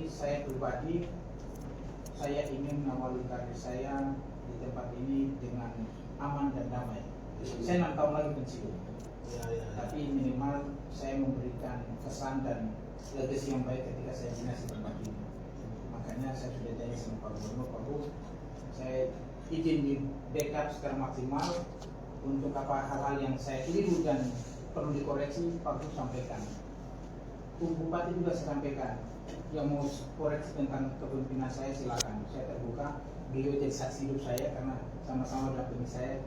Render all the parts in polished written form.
saya pribadi, saya ingin mengawali karir saya di tempat ini dengan aman dan damai. Saya 6 tahun lagi pensiun, tapi minimal saya memberikan kesan dan legasi yang baik ketika saya dinas di tempat ini. Makanya saya sudah tanya sama Pak Gubernur, Pak Bu, saya izin di backup secara maksimal untuk apa hal-hal yang saya keliru dan perlu dikoreksi, Pak Bu sampaikan. Bu Bupati juga saya sampaikan, yang mau koreksi tentang kepemimpinan saya silakan, saya terbuka. Beliau jadi saksi hidup saya karena sama-sama dampingi saya,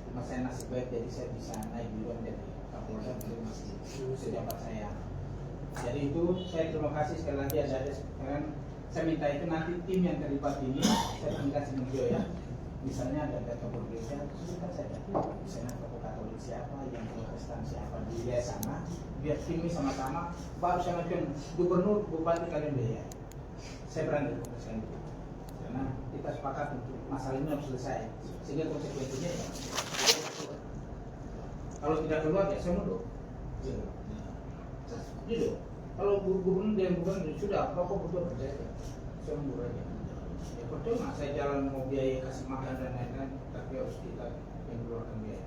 cuma saya nasib baik jadi saya bisa naik duluan dari Kapolda, beliau masih sejabat saya. Jadi itu saya terima kasih sekali lagi ada sekarang. Saya minta itu nanti tim yang terlibat ini saya komunikasi dengan beliau ya. Misalnya ada tokoh gereja, sudah saja. Misalnya tokoh Katolik siapa, yang Protestan siapa di wilayah sana, biar tim ini sama-sama. Baru saya ngajukan Gubernur, Bupati kalian biaya. Saya berani komunikasi itu, karena kita sepakat untuk masalah ini harus selesai. Sehingga konsekuensinya ya, kalau tidak keluar ya saya mundur. Gitu. Kalau gubernur dan gubernur sudah, pokok butuh percaya, saya mundur aja. Ya percuma saya jalan mau biaya kasih makan dan lain-lain, tapi harus kita yang keluarkan biaya.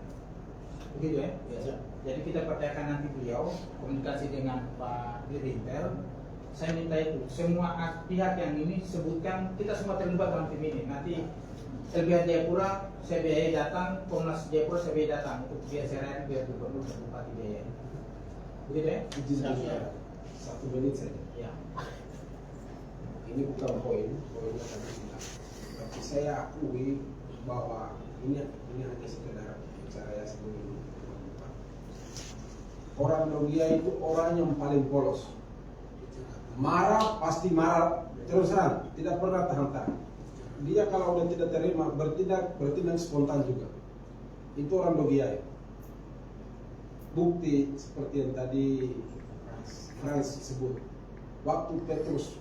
Begitu ya? Ya. Jadi kita percayakan nanti beliau komunikasi dengan Pak Dirintel. Saya minta itu semua pihak yang ini sebutkan, kita semua terlibat dalam tim ini. Nanti LBH Jayapura saya biayai datang, Komnas Jayapura saya biayai datang untuk biaya sehari biar gubernur dan bupati biaya. Begitu ya? Izin 1 menit saja. Ya. Ini bukan poinnya tadi bilang. Tapi saya akui bahwa ini hanya sekedar bicara ya sebelum ini. Orang Logia itu orang yang paling polos. Marah pasti marah terus terang, tidak pernah tahan-tahan. Dia kalau udah tidak terima bertindak spontan juga. Itu orang Logia. Bukti seperti yang tadi Frans sebut, waktu Petrus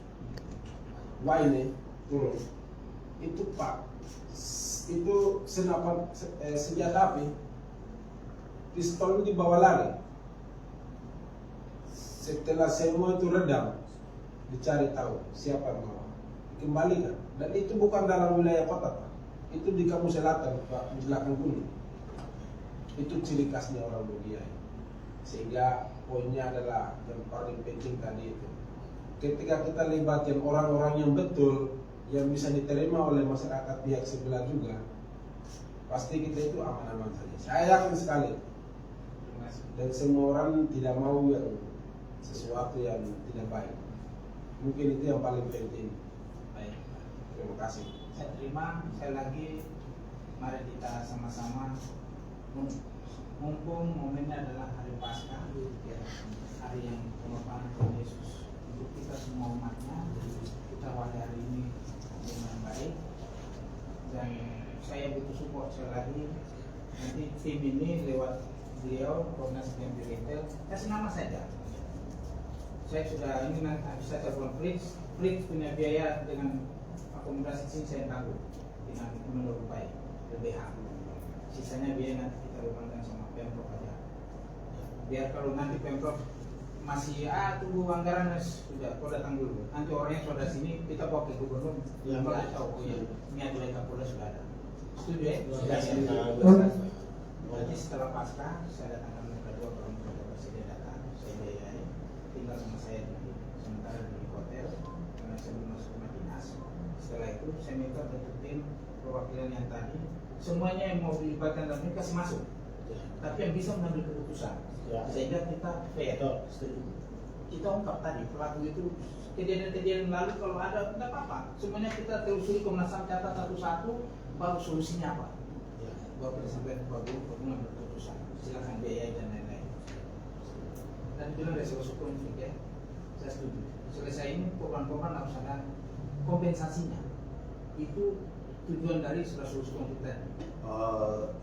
Waine turun, itu Pak, itu senapan senjata api, pistol dibawa lari. Setelah semua itu redam, dicari tahu siapa yang bawa, dikembalikan. Dan itu bukan dalam wilayah kota, Pak. Itu di Kamu Selatan, Pak, di belakang gunung. Itu ciri khasnya orang Logia. Sehingga poinnya adalah yang paling penting tadi itu. Ketika kita libatkan orang-orang yang betul, yang bisa diterima oleh masyarakat pihak sebelah juga, pasti kita itu aman-aman saja. Saya yakin sekali. Dan semua orang tidak mau yang sesuatu yang tidak baik. Mungkin itu yang paling penting. Baik. Terima kasih. Saya terima. Sekali lagi, mari kita sama-sama mumpung momennya adalah hari Paskah, ya, hari yang pengorbanan Tuhan Yesus untuk kita semua umatnya. Kita awali hari ini dengan baik, dan saya butuh support sekali lagi. Nanti tim ini lewat beliau, Komnas dan Dirintel, kasih nama saja. Saya sudah ini nanti bisa telepon Flix punya biaya dengan akomodasi sini saya tanggung dengan menurut baik LBH. Sisanya biaya nanti kita bebankan sama Pemprov aja. Biar kalau nanti Pemprov masih tunggu anggaran sudah, kau datang dulu. Nanti orangnya sudah sini kita bawa ke gubernur. Ya, Pak tahu ya. Ini adalah Kapolda sudah ada. Setuju ya? Sudah ya. Nanti setelah pasca saya datangkan mereka dua kalau mereka presiden datang, saya biayai. Tinggal sama saya dulu sementara di hotel karena saya belum masuk rumah dinas. Setelah itu saya minta bentuk tim perwakilan yang tadi. Semuanya yang mau dilibatkan dalam ini kasih masuk, tapi yang bisa mengambil keputusan, sehingga kita fair. Kita ungkap tadi pelaku itu kejadian-kejadian lalu kalau ada tidak apa-apa, semuanya kita telusuri, Komnas HAM catat satu-satu, baru solusinya apa. Baru sampai baru mengambil keputusan, silakan biaya dan lain-lain. Dan bilang resolusi konflik ya, saya setuju. Selesai ini korban-korban harus ada kompensasinya. Itu tujuan dari resolusi konflik tadi.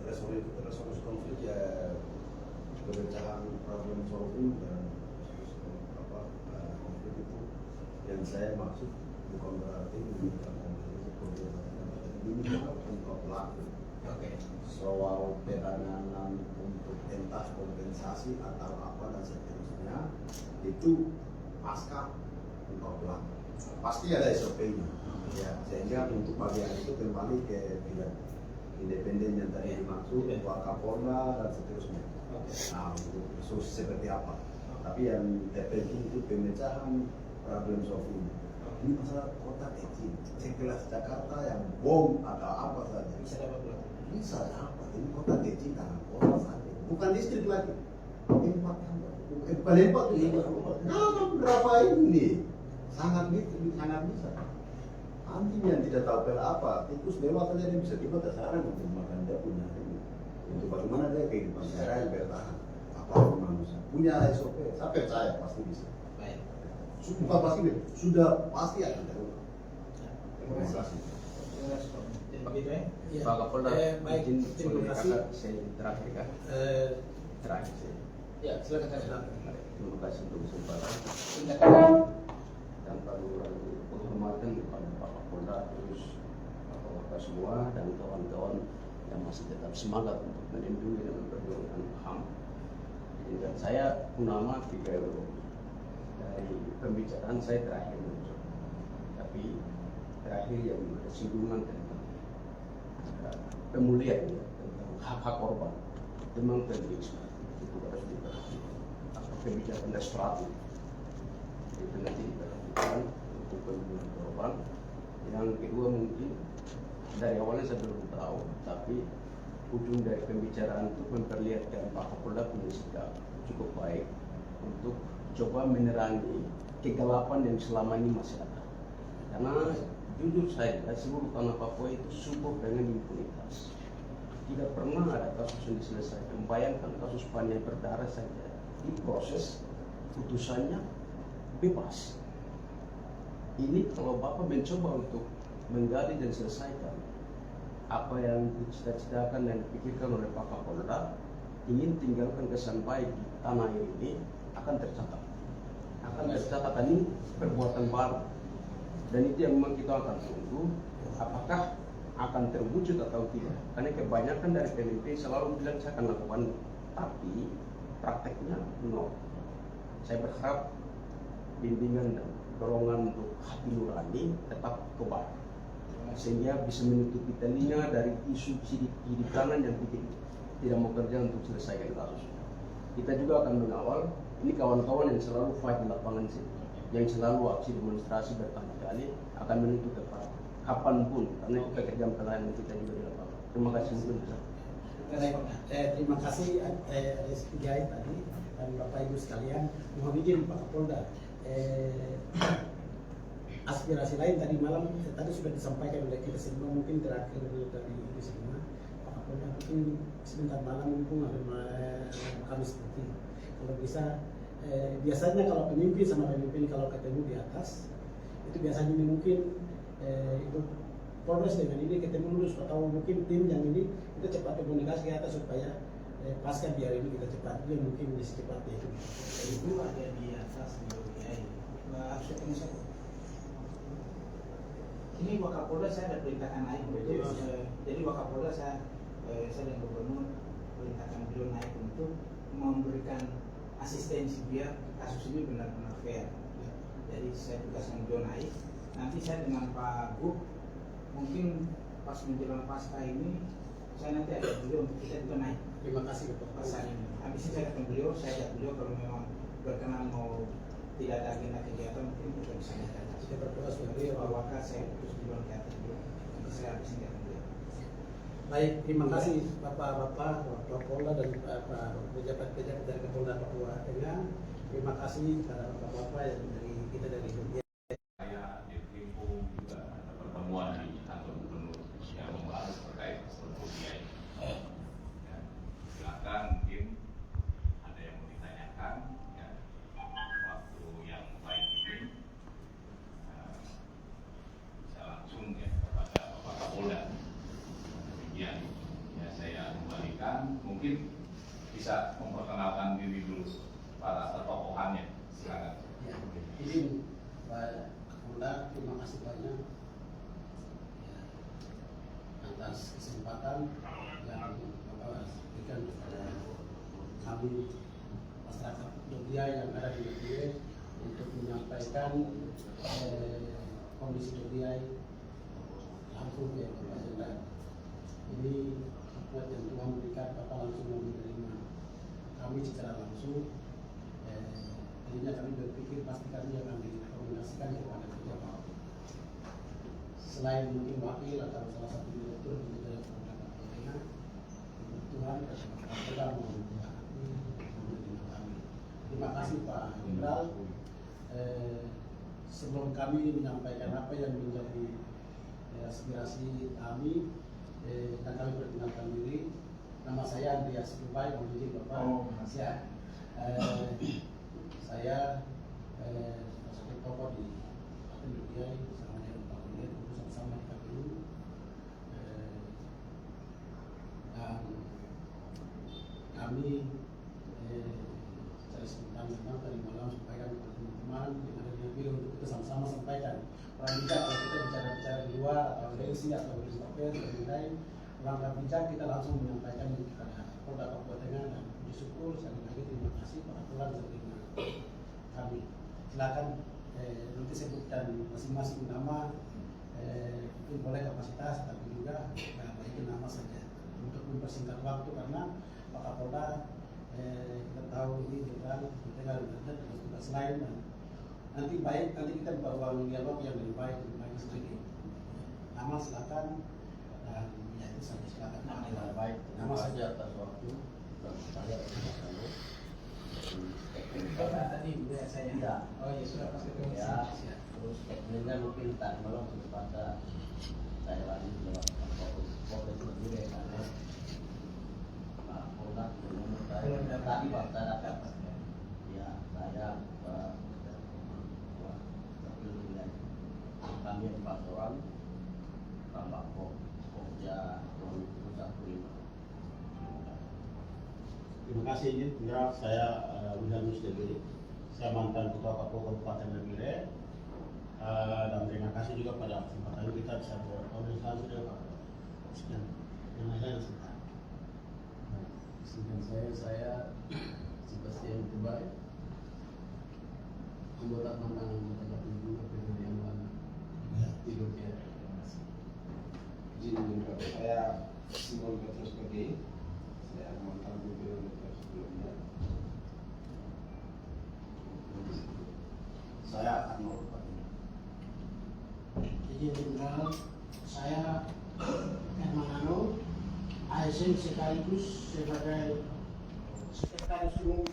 Resolusi konflik ya pemecahan problem solving dan konflik itu yang saya maksud bukan berarti menyebutkan ini untuk pelaku. Soal penanganan untuk entah kompensasi atau apa dan seterusnya itu pasca untuk pelaku. pasti ada SOP-nya. Ya, sehingga untuk bagian itu kembali ke pihak independen yang tadi dimaksud, Wakapolda dan seterusnya. Nah, untuk solusi seperti apa? Tapi yang terpenting itu pemecahan problem solving. Ini masalah kota kecil, sekelas Jakarta yang bom atau apa saja. Bisa dapat berapa? Bisa apa? Ini kota kecil tanah kota saja. Bukan distrik lagi. Empat bukan empat, nah, berapa ini? Sangat bisa. Anjing yang tidak tahu pel apa, tikus lewat saja dia bisa tiba ke sarang untuk makan dia punya ini. Untuk bagaimana dia kehidupan daerah yang bertahan. Apa manusia punya SOP, saya percaya pasti bisa. Baik. Bukan pasti, sudah pasti akan terulang. Terima kasih. Jadi begitu ya. Iya. Pak Kapolda, Baik, izin terima boleh kasih. kakak saya terakhir kak? Terakhir saya. Ya, silakan Kak. Terima kasih untuk kesempatan. Silakan. Tanpa mengurangi penghormatan kepada Pak Kapolda, terus Bapak semua dan kawan-kawan yang masih tetap semangat untuk melindungi dan memperjuangkan HAM. Dan saya Punama 3 Euro. Dari pembicaraan saya terakhir muncul, tapi terakhir yang bersinggungan tentang pemulihan ya, tentang hak-hak korban, memang penting sekali itu harus diperhatikan. Kebijakan restoratif itu nanti diperhatikan untuk pemulihan korban. Yang kedua mungkin dari awalnya saya belum tahu, tapi ujung dari pembicaraan itu memperlihatkan Pak Kapolda punya sikap cukup baik untuk coba menerangi kegelapan yang selama ini masih ada. Karena jujur saja seluruh tanah Papua itu subuh dengan impunitas. Tidak pernah ada kasus yang diselesaikan. Bayangkan kasus Paniai berdarah saja diproses, putusannya bebas. Ini kalau Bapak mencoba untuk menggali dan selesaikan apa yang dicita-citakan dan dipikirkan oleh Pak Kapolda, ingin tinggalkan kesan baik di tanah ini, akan tercatat. Ini perbuatan baru, dan itu yang memang kita akan tunggu apakah akan terwujud atau tidak. Karena kebanyakan dari pemimpin selalu bilang saya akan lakukan, tapi prakteknya nol. Saya berharap bimbingan dan dorongan untuk hati nurani tetap kebal, sehingga bisa menutupi telinga dari isu kiri kanan yang tidak mau kerja untuk selesaikan kasus. Kita juga akan mengawal ini kawan-kawan yang selalu fight di lapangan sini, yang selalu aksi demonstrasi berkali-kali, akan menuntut tepat kapanpun, karena itu pekerjaan pelayanan kita juga di lapangan. Terima kasih untuk Terima kasih Rizky Jai tadi dan Bapak Ibu sekalian. Mohon izin Pak Kapolda, aspirasi lain tadi malam tadi sudah disampaikan oleh kita semua, mungkin terakhir dari itu semua. Pak Kapolda mungkin sebentar malam mumpung kami seperti kalau bisa, biasanya kalau pemimpin sama pemimpin kalau ketemu di atas itu biasanya ini mungkin itu Polres dengan ini ketemu dulu, atau mungkin tim yang ini kita cepat komunikasi ke atas supaya pasca biar ini kita cepat, dia mungkin bisa cepat itu. Itu ada di atas di ODI. Harus ketemu saya. Ini Wakapolda saya ada perintahkan naik untuk, jadi Wakapolda saya dan Gubernur perintahkan beliau naik untuk memberikan asistensi biar kasus ini benar-benar fair. Jadi saya tugaskan beliau naik. Nanti saya dengan Pak Gub mungkin pas menjelang pasca ini saya nanti ajak beliau untuk kita juga naik. Terima kasih Bapak. Pasal ini. Habis ini saya ketemu beliau, saya ajak beliau kalau memang berkenan mau tidak ada agenda kegiatan mungkin kita bisa naik ke atas. Kita berdoa supaya beliau Bahwa saya terus duluan ke atas dulu. Nanti saya habis ini ketemu beliau. baik. Terima kasih Bapak-bapak, Bapak Polda dan Bapak pejabat-pejabat dari Kapolda Papua Tengah. Terima kasih kepada Bapak-bapak yang dari kita dari Jogja. Saya Dirkrimkum juga ada pertemuan di kantor gubernur yang membahas terkait struktur biaya. Ya, silakan mungkin ada yang mau ditanyakan. Ya, waktu yang baik ini bisa langsung ya kepada Bapak Kapolda. Demikian ya saya kembalikan. Mungkin bisa memperkenalkan diri dulu para tokohannya. Silakan. Ya, ini Pak Kapolda, terima kasih banyak ya, atas kesempatan yang Bapak berikan kepada kami masyarakat Jogja yang ada di Jogja untuk menyampaikan kondisi Duriai langsung ke Bapak Jenderal. Ini buat yang Tuhan berikan, Bapak langsung menerima kami secara langsung. Jadinya kami berpikir pasti kami akan direkomendasikan kepada Bapak. Selain mungkin wakil atau salah satu direktur di dalam program Kapolda, Tuhan sedang menerima kami. Terima kasih Pak Jenderal. Sebelum kami menyampaikan apa yang menjadi aspirasi kami, dan kami perkenalkan diri. Nama saya Andreas Dubai, mohon izin Bapak. Saya sebagai tokoh di Kabupaten Duriai bersama dengan Pak Unit, bersama-sama di KPU. Dan kami secara spontan memang tadi malam sampaikan kepada teman-teman yang ada di video untuk kita sama-sama sampaikan. Orang bijak kalau kita bicara-bicara di luar atau audiensi atau beristirahat dan lain-lain, langkah bijak kita langsung menyampaikan kepada Polda Papua Tengah, dan puji syukur sekali lagi terima kasih Pak Aturan dan terima kami. Silakan nanti sebutkan masing-masing nama, mungkin boleh kapasitas tapi juga baik nama saja untuk mempersingkat waktu, karena Pak Kapolda kita tahu ini Jenderal Jenderal dan tugas lain, dan nanti kita membangun dialog yang lebih baik sedikit. Nama silakan, dan ya itu saja, silakan. Nama baik, nama saja atas waktu dan saya Tadi udah saya. Ya. Oh ya sudah pas ketemu. Ya, terus sebenarnya mungkin tak malam sempat saya lagi dalam fokus berdiri karena Pak Polda menurut saya tadi waktu datang ya saya kami 4 orang tambah Pokja Pusat Prima. Terima kasih Jenderal, saya Williamus Debiri, saya mantan Ketua KPU Kabupaten Nagire, dan terima kasih juga pada kesempatan kita bisa berkomunikasi dengan Pak. Sekian, yang lainnya sebentar. Singkat saya Sebastian Dubai, anggota mantan anggota KPU periode yang lalu tidur ya. Terima kasih. Izin juga, saya Simon Petrus Pegi, saya mantan gubernur sebelumnya. Saya Arnold Pak. Jadi Jenderal, saya Herman Ano, ASN sekaligus sebagai Sekretaris Umum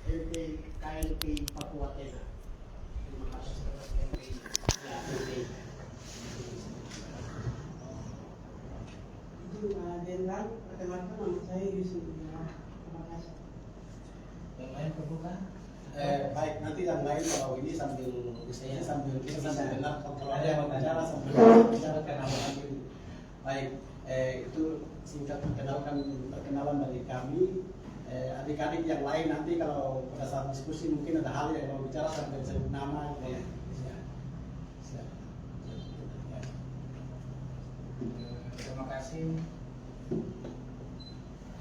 LP KLP Papua Tengah. Terima kasih. Jenderal, perkenalkan nama saya Yusuf. Terima kasih. Yang lain terbuka. Baik, nanti yang lain kalau ini sambil kita sambil dengar, kalau ada yang mau bicara sambil bicara sambil. Baik, itu singkat perkenalan dari kami. Adik-adik yang lain nanti kalau pada saat diskusi mungkin ada hal yang mau bicara sambil sebut nama. Ya. Terima kasih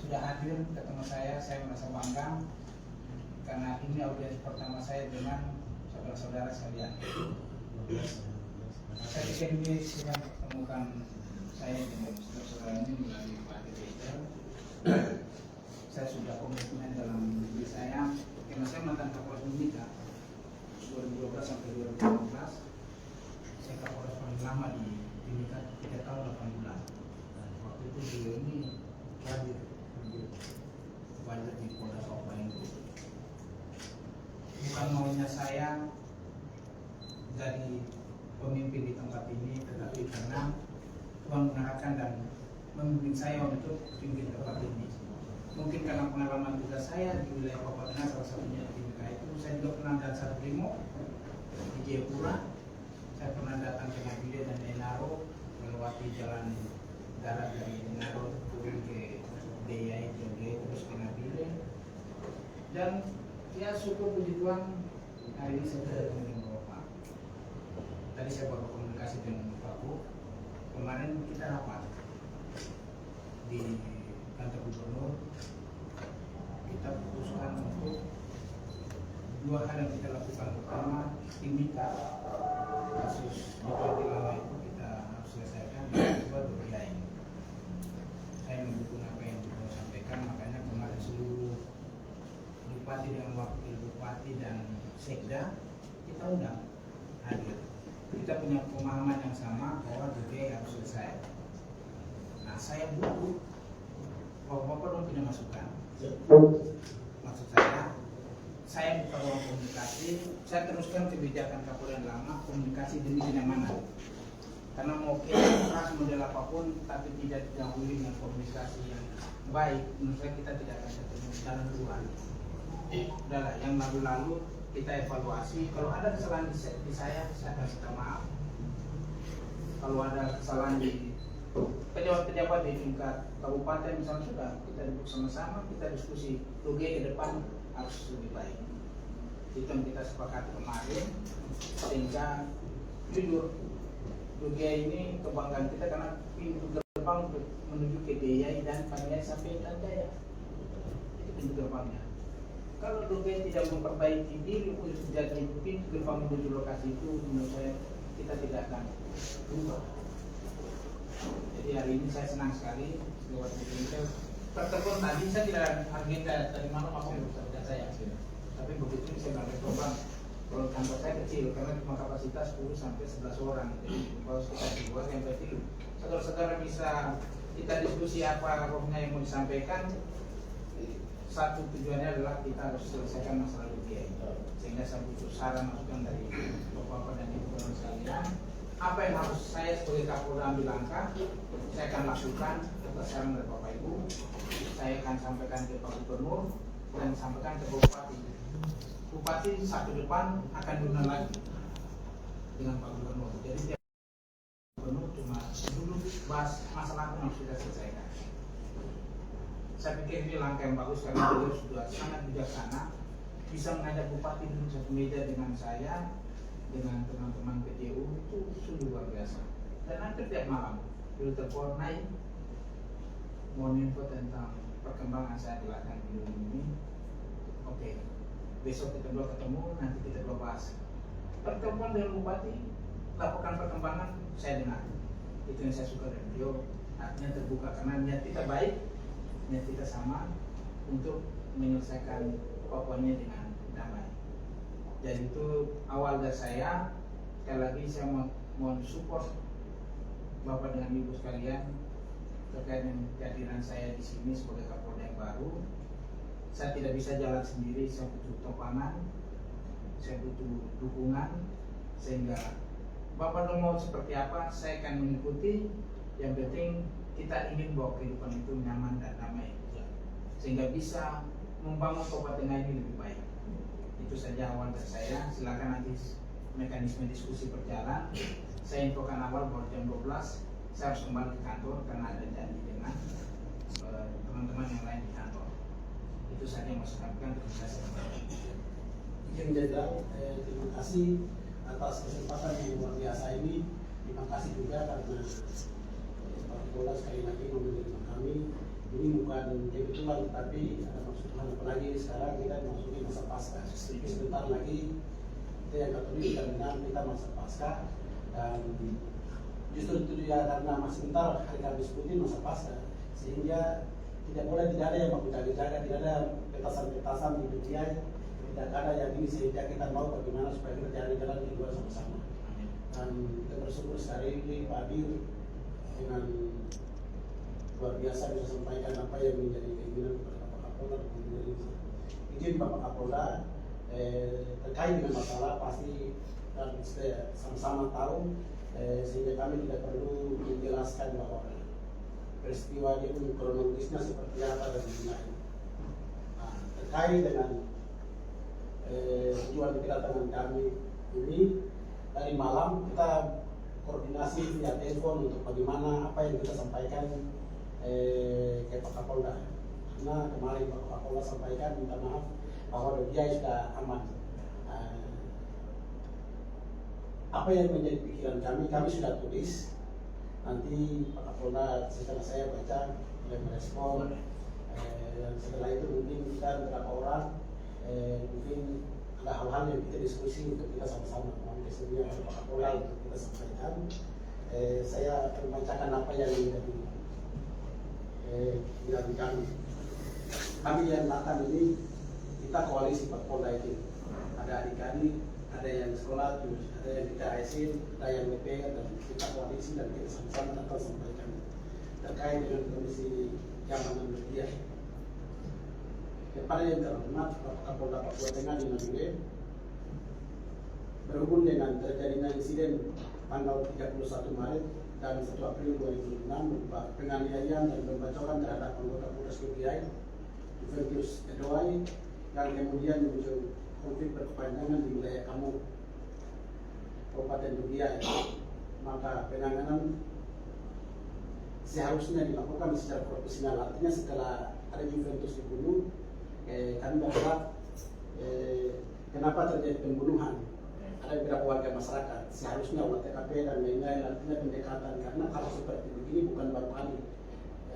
sudah hadir ketemu saya merasa bangga karena ini audiens pertama saya dengan saudara-saudara sekalian. Saya pikir ini sudah pertemukan saya dengan saudara-saudara ini melalui Pak Direktur. Saya sudah komitmen dalam diri saya, karena saya mantan Kapolres Mimika 2012 sampai 2015. Saya Kapolres paling lama di Mimika 3 tahun 8 bulan. Dan waktu itu beliau ini hadir banyak di Polda Papua itu. Bukan maunya saya jadi pemimpin di tempat ini, tetapi karena Tuhan mengarahkan dan memimpin saya untuk pimpin tempat ini. Mungkin karena pengalaman tugas saya di wilayah Papua Tengah, salah satunya di Mimika itu, saya juga pernah datang satu Brimo di Jayapura. Saya pernah datang ke Nabile dan Enaro, melewati jalan darat dari Enaro turun ke Deyai, terus ke Nabile. Dan ya syukur puji Tuhan hari ini saya bertemu dengan Bapak. Tadi saya baru komunikasi dengan Pak Bu. Kemarin kita rapat di kantor gubernur, kita putuskan untuk dua hal yang kita lakukan. Pertama, timika kasus Bupati Lala itu kita harus selesaikan. Yang kedua, Doria ini. Saya mendukung apa yang Bung sampaikan, makanya kemarin seluruh bupati dengan wakil bupati dan sekda kita undang hadir. Kita punya pemahaman yang sama bahwa Doria harus selesai. Nah, saya butuh Bapak dong punya masukan. Maksud saya buka ruang komunikasi, saya teruskan kebijakan Kapolda yang lama, komunikasi demi kenyamanan. Karena mau keras model apapun, tapi tidak didahului dengan komunikasi yang baik, menurut saya kita tidak akan ketemu jalan keluar. Udahlah, yang lalu-lalu kita evaluasi. Kalau ada kesalahan di saya akan minta maaf. Kalau ada kesalahan di pejabat-pejabat di tingkat kabupaten misalnya, sudah kita duduk sama-sama, kita diskusi Doria ke depan harus lebih baik. Itu yang kita sepakati kemarin, sehingga jujur Doria ini kebanggaan kita karena pintu gerbang menuju ke Deyai dan Paniai sampai Jaya. Itu pintu gerbangnya. Kalau Doria tidak memperbaiki diri untuk menjaga itu pintu gerbang menuju lokasi itu, menurut saya kita tidak akan berubah. Jadi hari ini saya senang sekali lewat media. Pertemuan tadi saya tidak agenda dari mana maksudnya kerja saya. Tapi begitu saya nggak coba. Kalau kantor saya kecil karena cuma kapasitas 10 sampai 11 orang. Jadi kalau kita dibuat yang kecil, saudara-saudara bisa kita diskusi apa pokoknya yang mau disampaikan. Satu tujuannya adalah kita harus selesaikan masalah Doria. Sehingga saya butuh saran masukan dari Bapak dan Ibu sekalian. Apa yang harus saya sebagai Kapolda ambil langkah, saya akan lakukan atas saran dari Bapak Ibu. Saya akan sampaikan ke Pak Gubernur dan sampaikan ke Bupati. Bupati Sabtu depan akan diundang lagi dengan Pak Gubernur. Jadi Pak Gubernur cuma duduk bahas masalah yang sudah selesaikan. Saya pikir ini langkah yang bagus karena beliau sudah sangat bijaksana, bisa mengajak Bupati duduk satu meja dengan saya, dengan teman-teman PTU itu sudah luar biasa. Dan hampir tiap malam beliau telepon, naik mohon info tentang perkembangan saya di ladang ini. Oke, besok kita dua ketemu, nanti kita dua bahas pertemuan dengan Bupati, laporkan perkembangan saya dengar. Itu yang saya suka dari beliau, artinya terbuka karena niat kita baik, niat kita sama untuk menyelesaikan Papua-nya dengan damai. Jadi itu awal dari saya. Sekali lagi saya mohon support Bapak dengan Ibu sekalian terkait dengan kehadiran saya di sini sebagai Kapolda yang baru. Saya tidak bisa jalan sendiri, saya butuh topangan, saya butuh dukungan, sehingga Bapak mau seperti apa, saya akan mengikuti. Yang penting kita ingin bahwa kehidupan itu nyaman dan damai, sehingga bisa membangun Papua Tengah ini lebih baik. Itu saja awal dari saya. Silakan nanti mekanisme diskusi berjalan. Saya infokan awal bahwa jam 12 saya harus kembali ke kantor karena ada janji dengan teman-teman yang lain di kantor. Itu saja yang mau saya sampaikan. Terima kasih. Izin Jenderal, terima kasih atas kesempatan yang luar biasa ini. Terima kasih juga karena Pak Kapolda sekali lagi menerima kami. Ini bukan kebetulan, tapi ada maksud Tuhan. Apalagi sekarang kita memasuki masa pasca. Sebentar lagi kita yang Katolik kita benar kita masa pasca, dan justru itu dia karena masih sebentar hari Kamis Putih masa pasca, sehingga tidak ada yang menjaga-jaga, tidak ada petasan-petasan di dunia, tidak ada yang ini, sehingga kita mau bagaimana supaya kita jalan di luar sama-sama. Dan kita bersyukur sekali ini Pak Dir dengan luar biasa bisa sampaikan apa yang menjadi keinginan kepada Bapak Kapolda. Izin Bapak Kapolda terkait dengan masalah pasti dan sama-sama tahu, sehingga kami tidak perlu menjelaskan bahwa peristiwa itu kronologisnya seperti apa dan lain-lain. Nah, terkait dengan tujuan kedatangan kami ini, dari malam kita koordinasi via telepon untuk bagaimana apa yang kita sampaikan ke Pak Kapolda. Karena kemarin Pak Kapolda sampaikan minta maaf bahwa Doria sudah aman. Apa yang menjadi pikiran kami sudah tulis. Nanti Pak Kapolda setelah saya baca dan merespon. Dan setelah itu mungkin kita beberapa orang mungkin ada hal-hal yang kita diskusi untuk kita sama-sama bersedia pada Pak Kapolda untuk kita sampaikan. Saya akan membacakan apa yang menjadi kami. Kami yang datang ini kita koalisi Pak Kapolda itu ada adik-adik, ada yang sekolah, ada yang kita ASN, ada yang DPR, dan kita koalisi dan kita sama-sama datang sampaikan terkait dengan kondisi keamanan media. Kepada yang terhormat Pak Kapolda Papua Tengah di Nabire, berhubung dengan terjadinya insiden tanggal 31 Maret dan 1 April 2006 berupa penganiayaan dan pembacokan terhadap anggota Polres Lubiai, Juventus Edoai, yang kemudian muncul konflik berkepanjangan di wilayah Kamu, Kabupaten Lubiai, maka penanganan seharusnya dilakukan secara profesional. Artinya setelah ada Juventus dibunuh, kami berharap kenapa terjadi pembunuhan. Ada beberapa warga masyarakat seharusnya olah TKP dan lain-lain, artinya pendekatan, karena hal seperti begini bukan baru kali.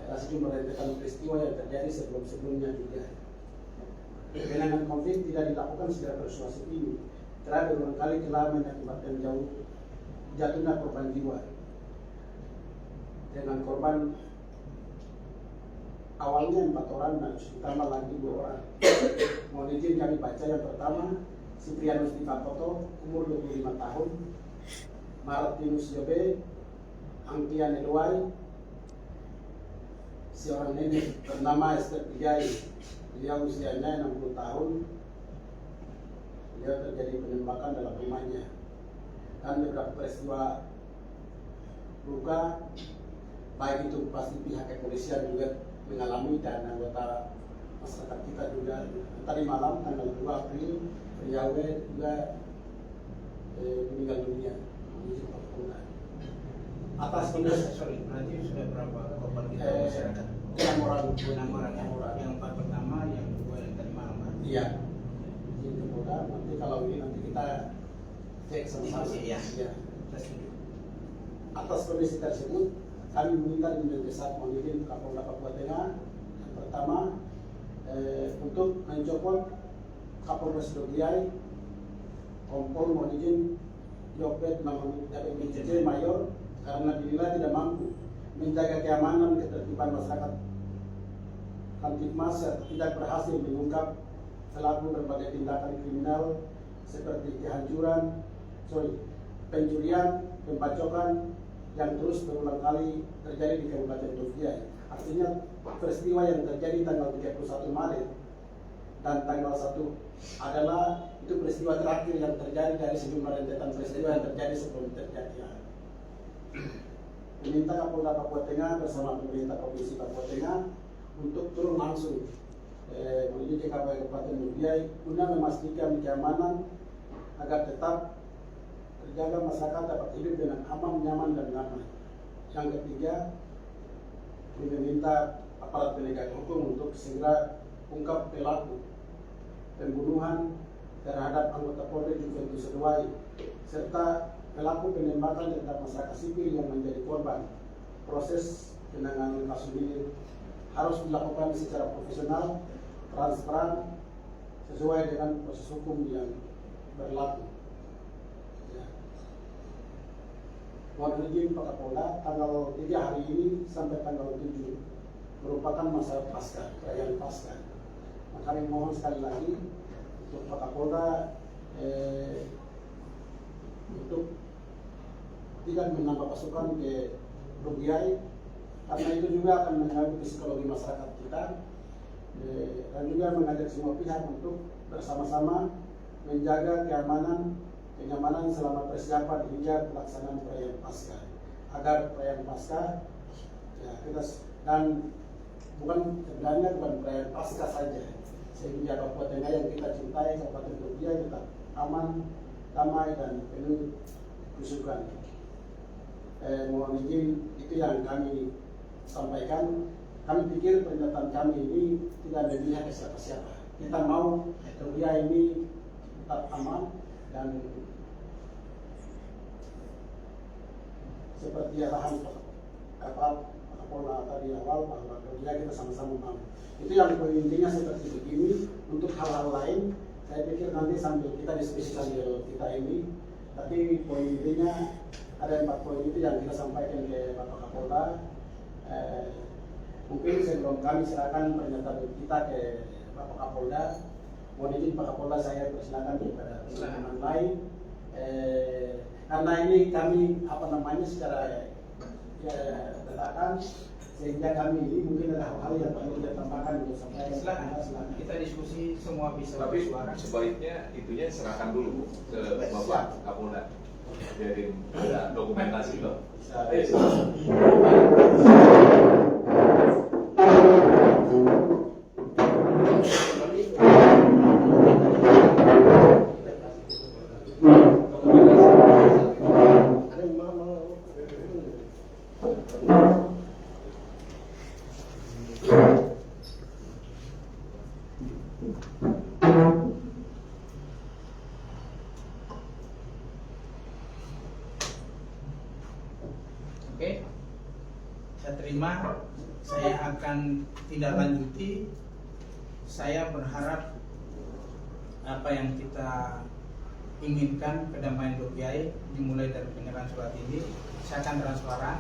Ada sejumlah rentetan peristiwa yang terjadi sebelum-sebelumnya juga. Penanganan konflik tidak dilakukan secara persuasif ini. Terakhir berulang kali telah mengakibatkan jatuhnya korban jiwa. Dengan korban awalnya 4 orang dan ditambah lagi 2 orang. Mohon izin kami baca yang pertama. Siprianus Dipapoto, umur 25 tahun. Martinus Yobe, Angkian Edoai, seorang nenek bernama Esther Pijai. Beliau usianya 60 tahun. Beliau terjadi penembakan dalam rumahnya. Dan beberapa peristiwa luka, baik itu pasti pihak kepolisian juga mengalami dan anggota masyarakat kita juga. Tadi malam tanggal 2 April Riau juga meninggal dunia. Atas berarti sudah berapa korban kita masyarakat? 6 orang. 6 orang. Yang 4 pertama, yang 2 yang tadi malam. Iya. Jadi mudah nanti kalau ini nanti kita cek sama-sama. Iya. Iya. Atas kondisi tersebut kami meminta dan mendesak izin Kapolda Papua Tengah yang pertama untuk mencopot Kapolres Lubiai Kompol mohon izin Yopet MJ Mayor karena dinilai tidak mampu menjaga keamanan ketertiban masyarakat Kamtipmas serta tidak berhasil mengungkap pelaku berbagai tindakan kriminal seperti pencurian, pembacokan yang terus berulang kali terjadi di Kabupaten Lubiai. Artinya peristiwa yang terjadi tanggal 31 Maret dan tanggal 1 adalah itu peristiwa terakhir yang terjadi dari sejumlah rentetan peristiwa yang terjadi sebelum terjadi. Meminta Kapolda Papua Tengah bersama pemerintah Provinsi Papua Tengah untuk turun langsung menuju ke Kabupaten Lubiai guna memastikan keamanan agar tetap terjaga, masyarakat dapat hidup dengan aman, nyaman, dan damai. Yang ketiga, meminta aparat penegak hukum untuk segera ungkap pelaku pembunuhan terhadap anggota Polri Juventus Edoai serta pelaku penembakan terhadap masyarakat sipil yang menjadi korban. Proses penanganan kasus ini harus dilakukan secara profesional, transparan, sesuai dengan proses hukum yang berlaku. Mohon izin Pak Kapolda, tanggal 3 hari ini sampai tanggal 7 merupakan masa pasca, perayaan pasca. Maka kami mohon sekali lagi untuk Pak Kapolda untuk tidak menambah pasukan ke Lubiai, karena itu juga akan mengganggu psikologi masyarakat kita, dan juga mengajak semua pihak untuk bersama-sama menjaga kenyamanan selama persiapan hingga pelaksanaan perayaan Paskah, agar perayaan Paskah ya, kita dan sebenarnya bukan perayaan Paskah saja, sehingga Papua Tengah yang kita cintai, Kabupaten Lubiai tetap aman, damai, dan penuh kesukaan. Mohon izin itu yang kami sampaikan. Kami pikir pernyataan kami ini tidak memihak ke siapa-siapa. Kita mau Lubiai ini tetap aman, dan seperti arahan Kapolda tadi awal bahwa kerja kita sama-sama mau. Itu yang intinya seperti begini. Untuk hal-hal lain Saya pikir nanti sambil kita diskusi sambil kita ini, tapi poin intinya ada 4 poin itu yang kita sampaikan ke Bapak Kapolda. Mungkin sebelum kami serahkan pernyataan kita ke Bapak Kapolda, mohon izin Pak Kapolda saya persilakan kepada teman-teman lain. Karena ini kami secara dadakan, sehingga kami ini mungkin ada hal-hal yang perlu kita tambahkan untuk sampaikan. Silakan. Kita diskusi semua bisa Tapi bersuara. sebaiknya itunya serahkan dulu ke Bapak Kapolda. Jadi ada dokumentasi loh. Oke, saya terima. Saya akan tindak lanjuti. Saya berharap apa yang kita inginkan, kedamaian Dogiai, dimulai dari penyerahan surat ini, saya akan transparan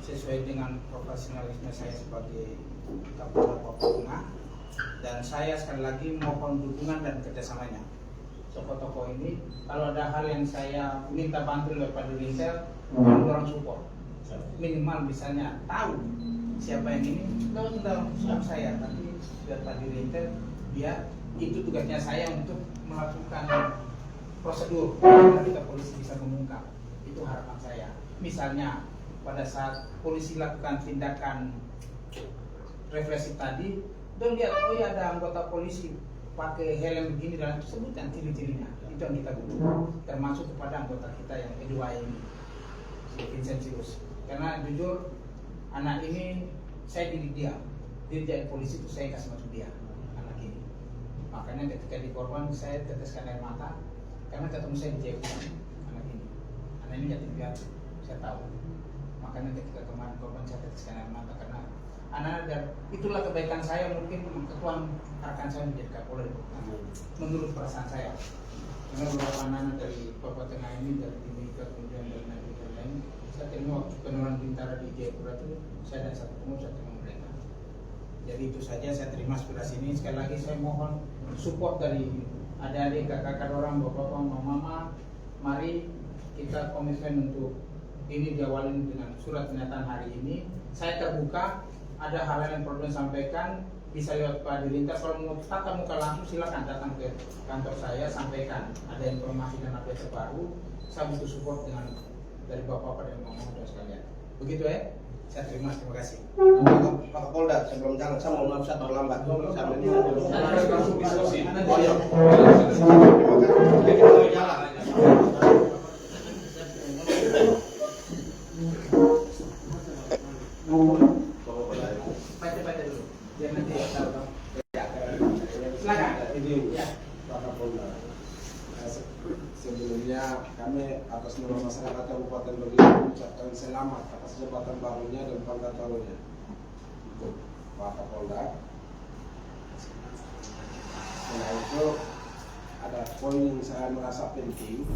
sesuai dengan profesionalisme saya sebagai Kapolda Papua Tengah. Dan saya sekali lagi mohon dukungan dan kerjasamanya. Tokoh-tokoh ini, kalau ada hal yang saya minta bantu oleh Pak Dirintel, orang support. Minimal misalnya tahu siapa yang ini, kalau dalam surat saya, tapi biar Pak Dirintel, biar itu tugasnya saya untuk melakukan prosedur agar kita polisi bisa mengungkap. Itu harapan saya. Misalnya pada saat polisi lakukan tindakan represif tadi, dan lihat, oh ya ada anggota polisi pakai helm begini dan sebutkan ciri-cirinya. Itu yang kita butuh, termasuk kepada anggota kita yang kedua ini, si Vincent Sirus. Karena jujur anak ini saya didik dia, jadi polisi itu saya kasih masuk dia anak ini. Makanya ketika di korban saya teteskan air mata karena ketemu saya di JU anak ini. Anak ini jatuh piatu, saya tahu. Makanya ketika kemarin korban saya teteskan air mata karena anak, dan itulah kebaikan saya, mungkin ketuaan rekan saya menjadi Kapolda menurut perasaan saya. Karena beberapa anak dari Papua Tengah ini, dari Timika, kemudian dari negeri lain, saya terima waktu penurunan Bintara di Jayapura itu, saya dan satu pengurus saya terima mereka. Jadi itu saja, saya terima aspirasi ini. Sekali lagi saya mohon support dari adik-adik, kakak-kakak orang, bapak-bapak, mama, mari kita komitmen untuk ini diawali dengan surat pernyataan hari ini. Saya terbuka, ada hal-hal yang perlu disampaikan, bisa lewat Pak Dirintas. Kalau mau tatap muka langsung silakan datang ke kantor saya, sampaikan ada informasi dan update terbaru. Saya butuh support dengan dari bapak-bapak dan mama dan sekalian. Begitu ya? Saya terima kasih. Pak Kapolda, sebelum jalan, saya mohon maaf saya terlambat. Saya Langsung diskusi. Oh iya. Baca dulu. Biar nanti tahu. Silakan. Ini Pak Kapolda. Sebelumnya kami atas nama masyarakat Kabupaten Dogiai mengucapkan selamat atas jabatan barunya dan pangkat barunya untuk Pak Kapolda. Setelah itu ada poin yang saya merasa penting,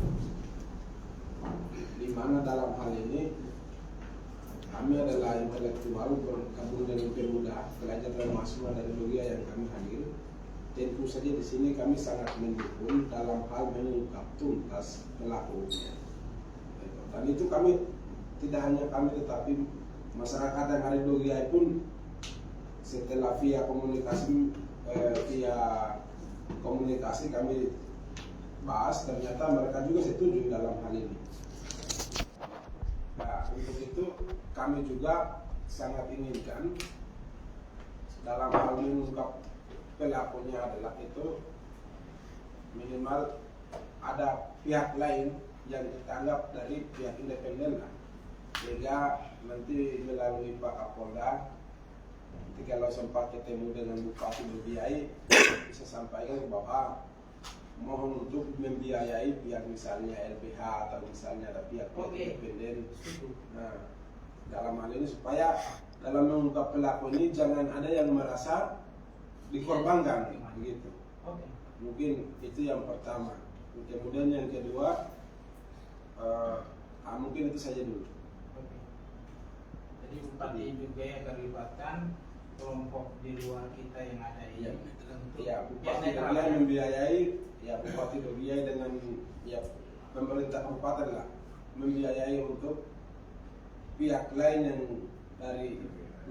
di mana dalam hal ini kami adalah intelektual bergabung dengan pemuda, pelajar dan mahasiswa dari Dogiai yang kami hadir. Tentu saja di sini kami sangat mendukung dalam hal mengungkap tuntas pelakunya. Dan itu kami tidak hanya kami, tetapi masyarakat yang ada di Dogiai pun setelah via komunikasi kami bahas, ternyata mereka juga setuju dalam hal ini. Nah, untuk itu kami juga sangat inginkan dalam hal mengungkap pelakunya adalah itu minimal ada pihak lain yang kita anggap dari pihak independen lah, sehingga nanti melalui Pak Kapolda ketika kalau sempat ketemu dengan Bupati Dogiai bisa sampaikan bahwa mohon untuk membiayai pihak misalnya LBH atau misalnya ada pihak-pihak independen. Nah, dalam hal ini supaya dalam mengungkap pelaku ini jangan ada yang merasa dikorbankan begitu. Mungkin itu yang pertama. Kemudian yang kedua, mungkin itu saja dulu. Oke. Jadi bupati juga yang terlibatkan kelompok di luar kita yang ada ini. Ya, Yang Bupati netral, Dogiai ya? membiayai, ya Bupati Dogiai dengan ya pemerintah kabupaten lah membiayai untuk pihak lain yang dari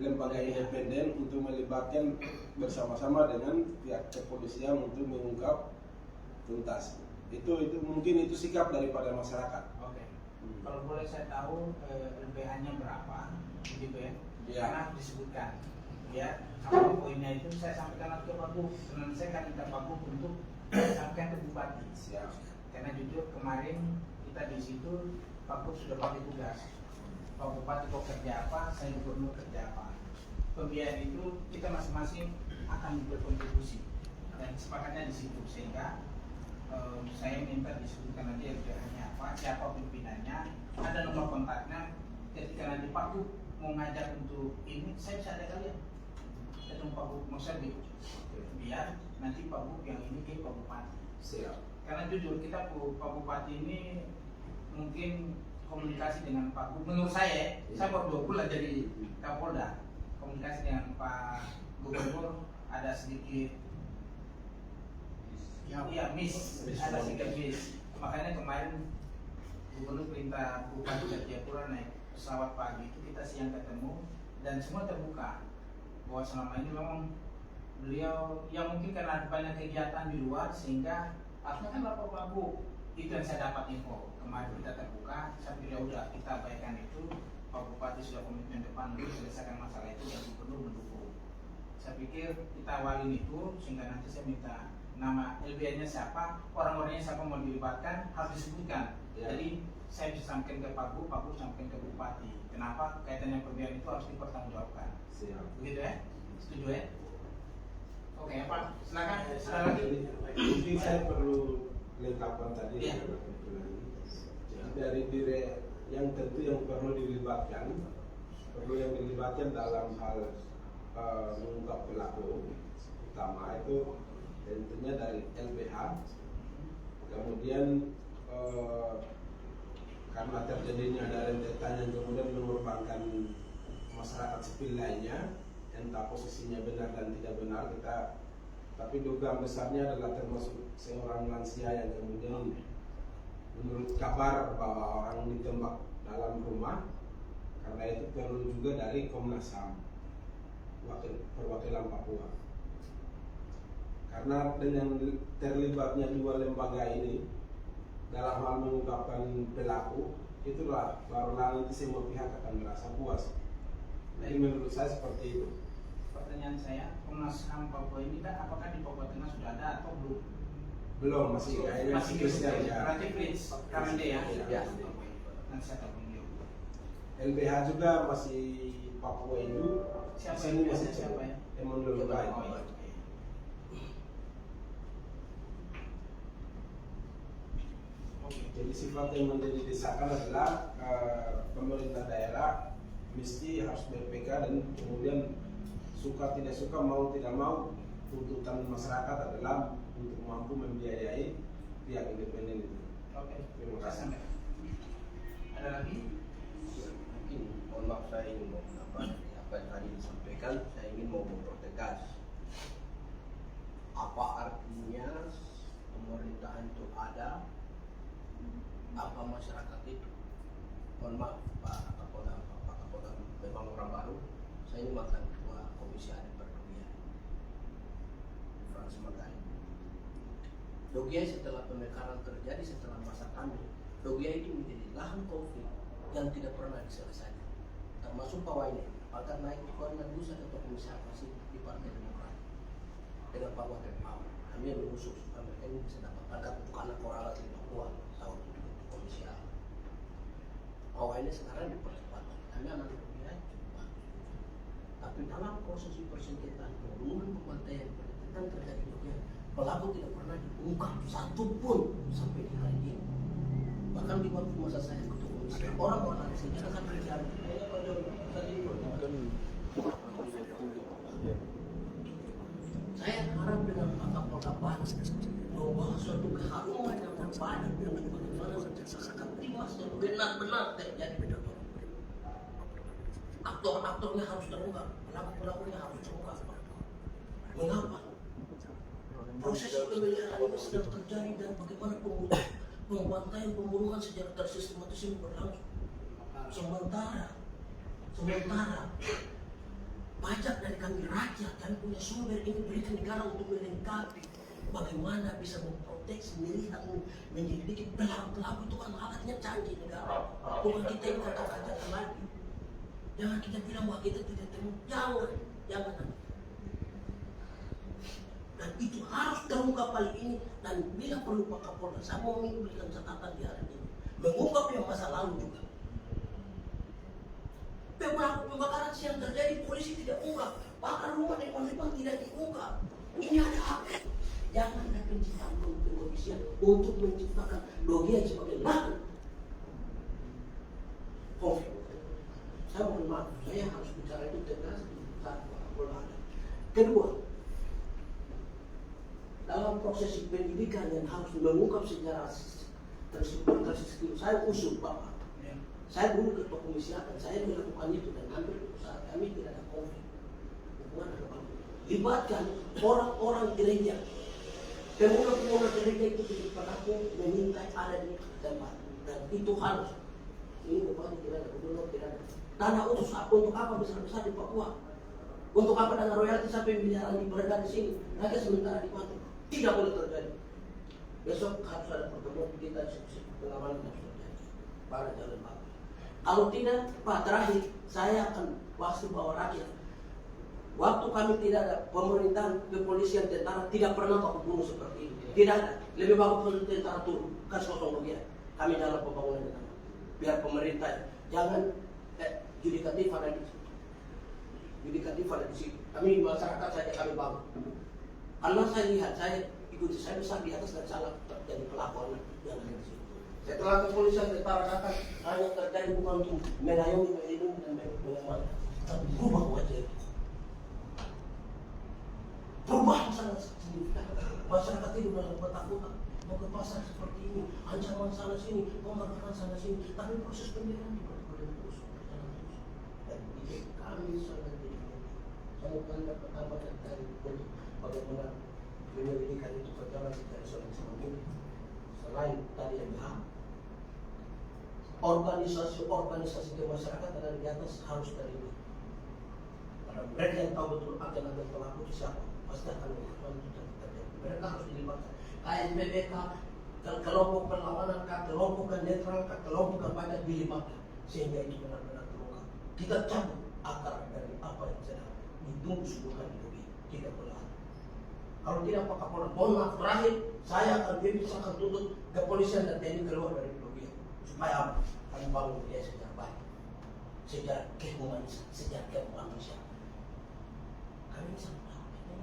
lembaga independen untuk melibatkan bersama-sama dengan pihak kepolisian untuk mengungkap tuntas. Itu mungkin itu sikap daripada masyarakat. Oke. Kalau boleh saya tahu LBH-nya berapa, gitu ya? Iya. Karena disebutkan, ya. Kalau poinnya itu saya sampaikan ke Pak Gub, dan saya akan minta Pak Gub untuk sampaikan ke Bupati. Siap. Karena jujur kemarin kita di situ Pak Gub sudah bagi tugas. Pak Bupati kok kerja apa, saya gubernur kerja apa. Pembiayaan itu kita masing-masing akan berkontribusi dan sepakatnya di situ, sehingga saya minta disebutkan nanti LBH-nya apa, siapa pimpinannya, ada nomor kontaknya. Ketika nanti Pak Gub mau ngajak untuk ini, saya bisa ada kalian ketemu Pak Gub Mosabi, biar nanti Pak Gub yang ini ke Pak Bupati. Siap. Karena jujur kita Pak Bupati ini mungkin komunikasi dengan Pak Gub, menurut saya baru 2 bulan jadi Kapolda, komunikasi dengan Pak Gubernur ada sedikit ada sedikit miss. Makanya kemarin Gubernur perintah Bupati dari Jayapura naik pesawat pagi itu, kita siang ketemu dan semua terbuka bahwa selama ini memang beliau ya mungkin karena banyak kegiatan di luar sehingga harusnya kan lapor Pak Gub. Itu yang saya dapat info. Kemarin kita terbuka, saya pikir udah kita bayarkan itu, Pak Bupati sudah komitmen depan untuk selesaikan masalah itu dan Gubernur mendukung. Saya pikir kita awalin itu sehingga nanti saya minta nama LBH-nya siapa, orang-orangnya siapa mau dilibatkan harus disebutkan. Ya. Jadi saya bisa sampaikan ke Pak Gub sampaikan ke Bupati. Kenapa kaitannya pembiayaan itu harus dipertanggungjawabkan. Siap. Begitu ya? Setuju ya? Oke, Pak. Silakan. Ada lagi? Mungkin saya perlu lengkapan tadi. Iya. Dari diri yang tentu yang perlu dilibatkan dalam hal mengungkap pelaku utama itu tentunya dari LBH. Kemudian karena terjadinya ada rentetan yang kemudian mengorbankan masyarakat sipil lainnya, entah posisinya benar dan tidak benar, tapi dugaan besarnya adalah termasuk seorang lansia yang kemudian menurut kabar bahwa orang ditembak dalam rumah. Karena itu perlu juga dari Komnas HAM, perwakilan Papua. Karena dengan terlibatnya 2 lembaga ini dalam hal mengungkapkan pelaku, itulah barulah nanti semua pihak akan merasa puas. Jadi menurut saya seperti itu. Pertanyaan saya, Komnas HAM Papua ini kan apakah di Papua Tengah sudah ada atau belum? Belum, masih kayaknya masih Kristen ya. Berarti Prince, Kamende ya? Ya. Nanti saya telepon beliau. LBH juga masih Papua Indo. Siapa Di sini yang masih biasa, siapa ya? Emmanuel Bay. Oh, iya, oke. Oke. Jadi sifat yang menjadi desakan adalah pemerintah daerah mesti harus BPK dan kemudian suka tidak suka, mau tidak mau, tuntutan masyarakat adalah untuk mampu membiayai pihak independen itu. Oke. Terima kasih. Sampai. Ada lagi? Mungkin mohon maaf, saya ingin mau menambah apa yang tadi disampaikan. Saya ingin mau mempertegas apa artinya pemerintahan itu ada, apa masyarakat itu. Mohon maaf Pak Kapolda memang orang baru. Saya ini mantan ketua Komisi Adat Perdogiai Frans Magai. Dogiai setelah pemekaran terjadi setelah masa kami, Dogiai ini menjadi lahan konflik yang tidak pernah diselesaikan. Termasuk Pak Waine, bahkan naik ke Kuala Nusa Ketua Komisi Apasi di Partai Demokrat dengan Pak Wakil Pau. Kami yang mengusung supaya mereka ini bisa dapat pangkat untuk anak orang di Papua tahun itu Komisi A. Pak Waine sekarang dipercepat. Kami anak Dogiai cepat. Tapi dalam proses persengketaan pembunuhan pembantaian yang terjadi di Dogiai, pelaku tidak pernah diungkap satupun sampai di hari ini. Bahkan di waktu masa saya ketua komisi, orang-orang senjata kan berjalan. Saya harap dengan Pak Kapolda membawa suatu keharuman yang terbanyak untuk bagaimana masyarakat Timas yang benar-benar terjadi. Aktor-aktornya harus terungkap, pelaku-pelakunya harus terungkap. Mengapa? Proses pemeliharaan ini sedang terjadi dan bagaimana pembantaian pembunuhan secara tersistematis ini berlangsung. Sementara pajak dari kami rakyat, kami punya sumber ini berikan negara untuk melengkapi bagaimana bisa memproteksi, melihat, menyelidiki pelaku itu kan alatnya canggih negara. Bukan kita ini kata-kata lagi. Jangan kita bilang bahwa kita tidak temu, jangan. Dan itu harus terungkap kali ini. Dan bila perlu Pak Kapolda, saya mau memberikan catatan di hari ini, mengungkap yang masa lalu juga. Pembakaran yang terjadi polisi tidak ungkap, bahkan rumah yang korban tidak diungkap. Ini ada apa? Jangan ada penciptaan kepolisian untuk menciptakan logia sebagai lahan konflik. Saya mohon maaf, saya harus bicara itu tegas saat Pak Kapolda. Kedua, dalam proses pendidikan yang harus mengungkap secara terstruktur, saya usul Bapak. Saya dulu ketua komisi akan saya melakukan itu dan hampir saat kami tidak ada konflik. Hubungan ada konflik. Libatkan orang-orang gereja. Pemuda-pemuda gereja itu berlaku meminta ada di tempat dan itu harus. Ini bupati tidak ada, gubernur tidak ada. Dana untuk apa besar-besar di Papua? Untuk apa dana royalti sampai miliaran beredar di sini? Rakyat sementara di Papua. Tidak boleh terjadi. Besok harus ada pertemuan kita pengamanan harus terjadi. Pada jalan Pak. Kalau tidak, Pak, terakhir saya akan waktu bawa rakyat. Waktu kami tidak ada pemerintahan, kepolisian, tentara tidak pernah baku bunuh seperti ini. Tidak ada. Lebih bagus kalau tentara turun. Kan kosong dia. Kami dalam pembangunan negara. Biar pemerintah jangan judikatif ada di situ. Judikatif ada di situ. Kami masyarakat saja kami bangun. Karena saya lihat, saya ikuti, saya besar di atas dan salah terjadi pelakuan yang ada di situ. Setelah kepolisian tentara datang, hanya terjadi bukan untuk mengayomi, melindungi dan mengamankan, tapi berubah wajah. Perubahan sangat signifikan. Masyarakat itu dalam ketakutan. Mau ke pasar seperti ini, ancaman sana sini, pembakaran sana sini, tapi proses pemilihan juga terus. Dan itu kami sangat tidak. Saya tanda pertama dari bagaimana penyelidikan itu berjalan secara selain selain tadi yang bilang organisasi kemasyarakatan ada di atas harus terlibat. Karena mereka yang tahu betul akan ada pelaku itu siapa, pasti akan melakukan itu terjadi. Mereka harus dilibatkan. KNPBK, kelompok perlawanan, kelompok netral, kelompok pajak dilibatkan sehingga itu benar-benar terungkap. Kita cabut akar dari apa yang sedang ditunggu sebelum ini. Tidak boleh. Kalau tidak Pak Kapolda, mohon maaf terakhir, saya akan akan tuntut kepolisian dan TNI keluar dari Blok supaya apa? Kami bangun dia secara baik, secara kehumanisan, secara kemanusiaan. Kami bisa melakukan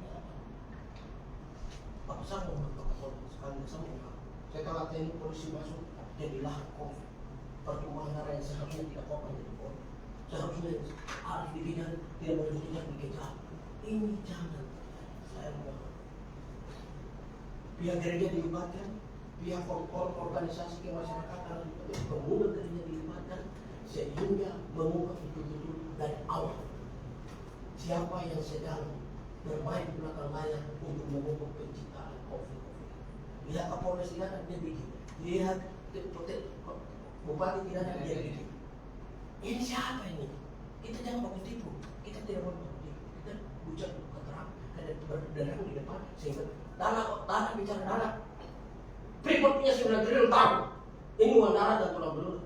Pak Sambung, Pak Kapolda, sekali sambung. Setelah TNI polisi masuk, jadilah konflik. Pertumbuhan darah yang seharusnya tidak kokoh jadi konflik. Seharusnya harus dipidana, tidak boleh dikejar. Ini jangan. Saya mohon. Pihak gereja dilibatkan, pihak organisasi kemasyarakatan, pemuda gereja dilibatkan, sehingga mengungkap betul-betul dari awal siapa yang sedang bermain di belakang layar untuk mengungkap penciptaan konflik. Lihat Kapolres tidak ada, dia bikin. Lihat Bupati tidak ada, dia bikin. Ini siapa ini? Kita jangan baku tipu. Kita tidak boleh baku tipu. Kita ucap keterangan, kedengaran di depan sehingga tanah bicara tanah. Freeport punya 9 triliun tahun. Ini uang darah dan tulang belulang.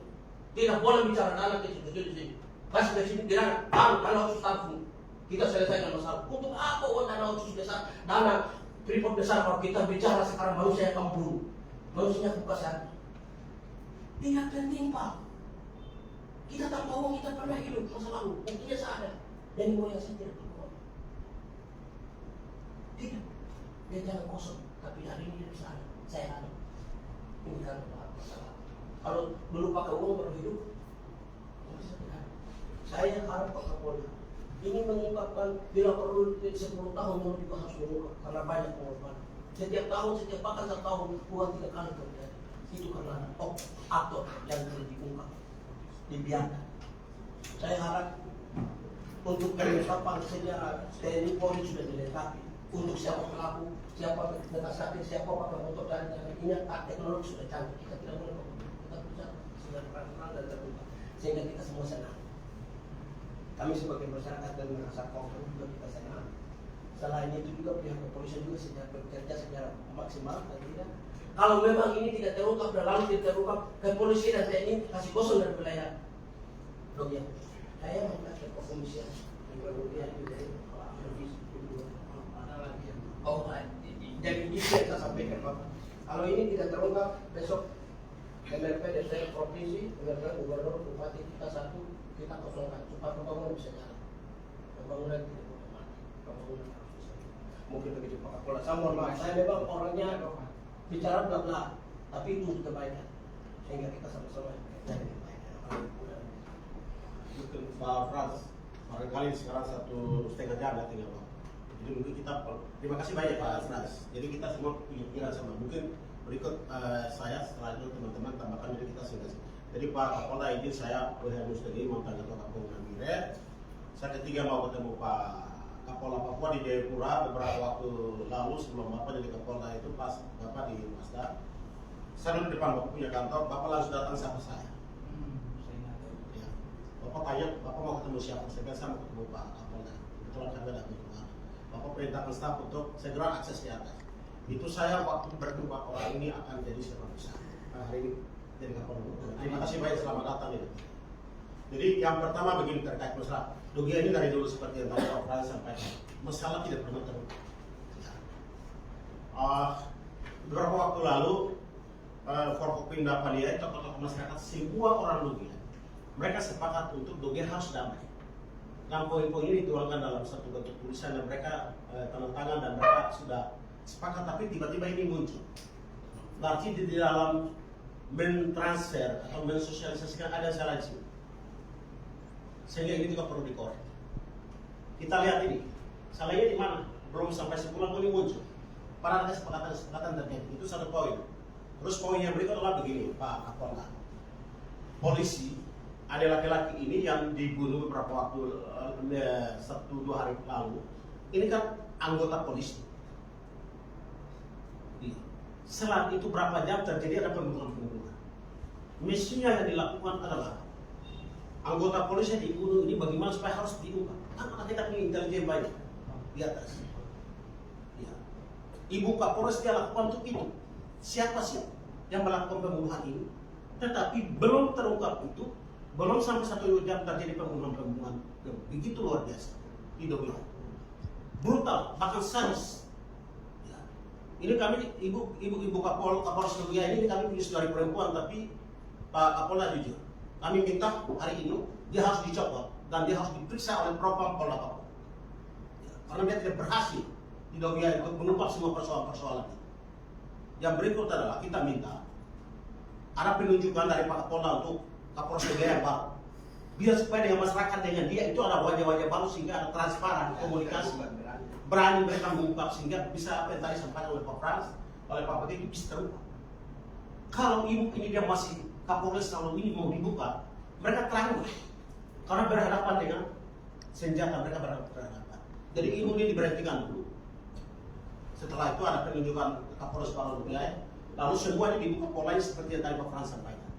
Tidak boleh bicara tanah kecil-kecil di sini. Kasih ke sini tidak tanah khusus tampung. Kita selesaikan masalah. Untuk apa uang dana khusus besar, dana Freeport besar kalau kita bicara sekarang manusia yang bunuh, manusia kekasih. Tidak penting Pak. Kita tanpa uang kita pernah hidup masa lalu. Buktinya saya ada. Dan ini yang saya tidak berbohong. Tidak. Dia jangan kosong, tapi hari ini dia bisa ada. Saya ada. Ini kan masalah. Kalau dulu pakai uang baru hidup, bisa tidak. Saya harap Pak Kapolda Ini mengungkapkan bila perlu 10 tahun juga harus mengungkap karena banyak pengorbanan. Setiap tahun, setiap bahkan 1 tahun, 2-3 kali terjadi. Itu karena aktor yang perlu diungkap, dibiarkan. Saya harap untuk kelengkapan sejarah TNI Polri sudah dilengkapi. Untuk siapa pelaku, siapa bekas sakit, siapa pakai motor dan ingat teknologi sudah canggih. Kita tidak boleh kita bisa sudah terang dan terbuka sehingga kita semua senang. Kami sebagai masyarakat dan merasa kompak juga kita senang. Selain itu juga pihak kepolisian juga sedang bekerja secara maksimal dan tidak. Kalau memang ini tidak terungkap dan lalu tidak terungkap, kepolisian dan TNI kasih kosong dari wilayah Dogia. Saya mengatakan kepolisian kemudian juga jadi itu yang saya sampaikan Bapak. Kalau ini tidak terungkap, besok MRP DPR provinsi, benar-benar gubernur, bupati kita satu, kita kosongkan supaya pembangunan bisa jalan. Pembangunan tidak boleh mati. Pembangunan harus bisa. Mungkin begitu Pak Kapolda. Saya mohon maaf, saya memang orangnya bicara belak-belak, tapi itu untuk kebaikan sehingga kita sama-sama jadi kebaikan. Mungkin Pak Frans, barangkali sekarang 1,5 jam ya tinggal Pak. Jadi mungkin kita, terima kasih banyak Pak Frans. Jadi kita semua punya pikiran sama. Mungkin berikut saya setelah itu teman-teman tambahkan jadi kita singkat. Jadi Pak Kapolda izin saya Wilhelmus Tegi mantan Ketua Kapolda Nagire. Saya ketiga mau ketemu Pak Kapolda Papua di Jayapura beberapa waktu lalu sebelum Bapak jadi Kapolda itu pas Bapak di Mazda. Saya duduk depan Bapak punya kantor, Bapak langsung datang sama saya. Ya. Bapak tanya, Bapak mau ketemu siapa? Saya bilang saya mau ketemu Pak Kapolda. Kebetulan kami ada keluar. Bapak perintahkan staf untuk segera akses di atas. Itu saya waktu bertemu orang ini akan jadi seorang besar. Nah, hari ini jadi Kapolda. Terima kasih banyak selamat datang ya. Jadi yang pertama begini terkait masalah Dogia ini dari dulu seperti yang tadi Pak Frans sampaikan, masalah tidak pernah terungkap. Beberapa waktu lalu Forkopimda Paniai, tokoh-tokoh masyarakat, semua orang Dogia, mereka sepakat untuk Dogia harus damai. Dan poin-poin ini dituangkan dalam satu bentuk tulisan dan mereka tanda tangan dan mereka sudah sepakat, tapi tiba-tiba ini muncul. Berarti di dalam mentransfer atau mensosialisasikan ada salah di sini. Sehingga ini juga perlu dikorek. Kita lihat ini, salahnya di mana? Belum sampai sebulan ini muncul. Padahal ada kesepakatan terjadi. Itu satu poin. Terus poin yang berikut adalah begini, Pak Kapolda. Polisi ada laki-laki ini yang dibunuh beberapa waktu 1-2 hari lalu. Ini kan anggota polisi. Setelah itu berapa jam terjadi ada pembunuhan. Misinya yang dilakukan adalah anggota polisi yang dibunuh ini bagaimana supaya harus diungkap. Karena kita punya intelijen banyak di atas. Ya. Ibu Kapolres dia lakukan untuk itu. Siapa sih yang melakukan pembunuhan ini? Tetapi belum terungkap itu, belum sampai 1 jam terjadi pembunuhan begitu luar biasa di Dogia. Brutal, bahkan sadis. Ya. Ini kami ibu Kapolres Dogia ini kami punya saudari perempuan, tapi Pak Kapolda jujur. Kami minta hari ini dia harus dicopot dan dia harus diperiksa oleh Propam Polda Papua. Ya, karena dia tidak berhasil di Dogia untuk mengungkap semua persoalan-persoalan itu. Yang berikut adalah kita minta ada penunjukan dari Pak Kapolda untuk Kapolres Dogia yang baru. Biar supaya dengan masyarakat dengan dia itu ada wajah-wajah baru sehingga ada transparan komunikasi. Berani mereka mengungkap sehingga bisa apa yang tadi disampaikan oleh Pak Frans, oleh Pak Peti itu bisa terungkap. Kalau ibu ini dia masih Kapolres kalau ini mau dibuka, mereka terangkan karena berhadapan dengan senjata, mereka berhadapan. Jadi ibu ini diberhentikan dulu. Setelah itu ada penunjukan Kapolres baru wilayah, lalu semuanya dibuka polanya seperti yang tadi Pak Frans sampaikan.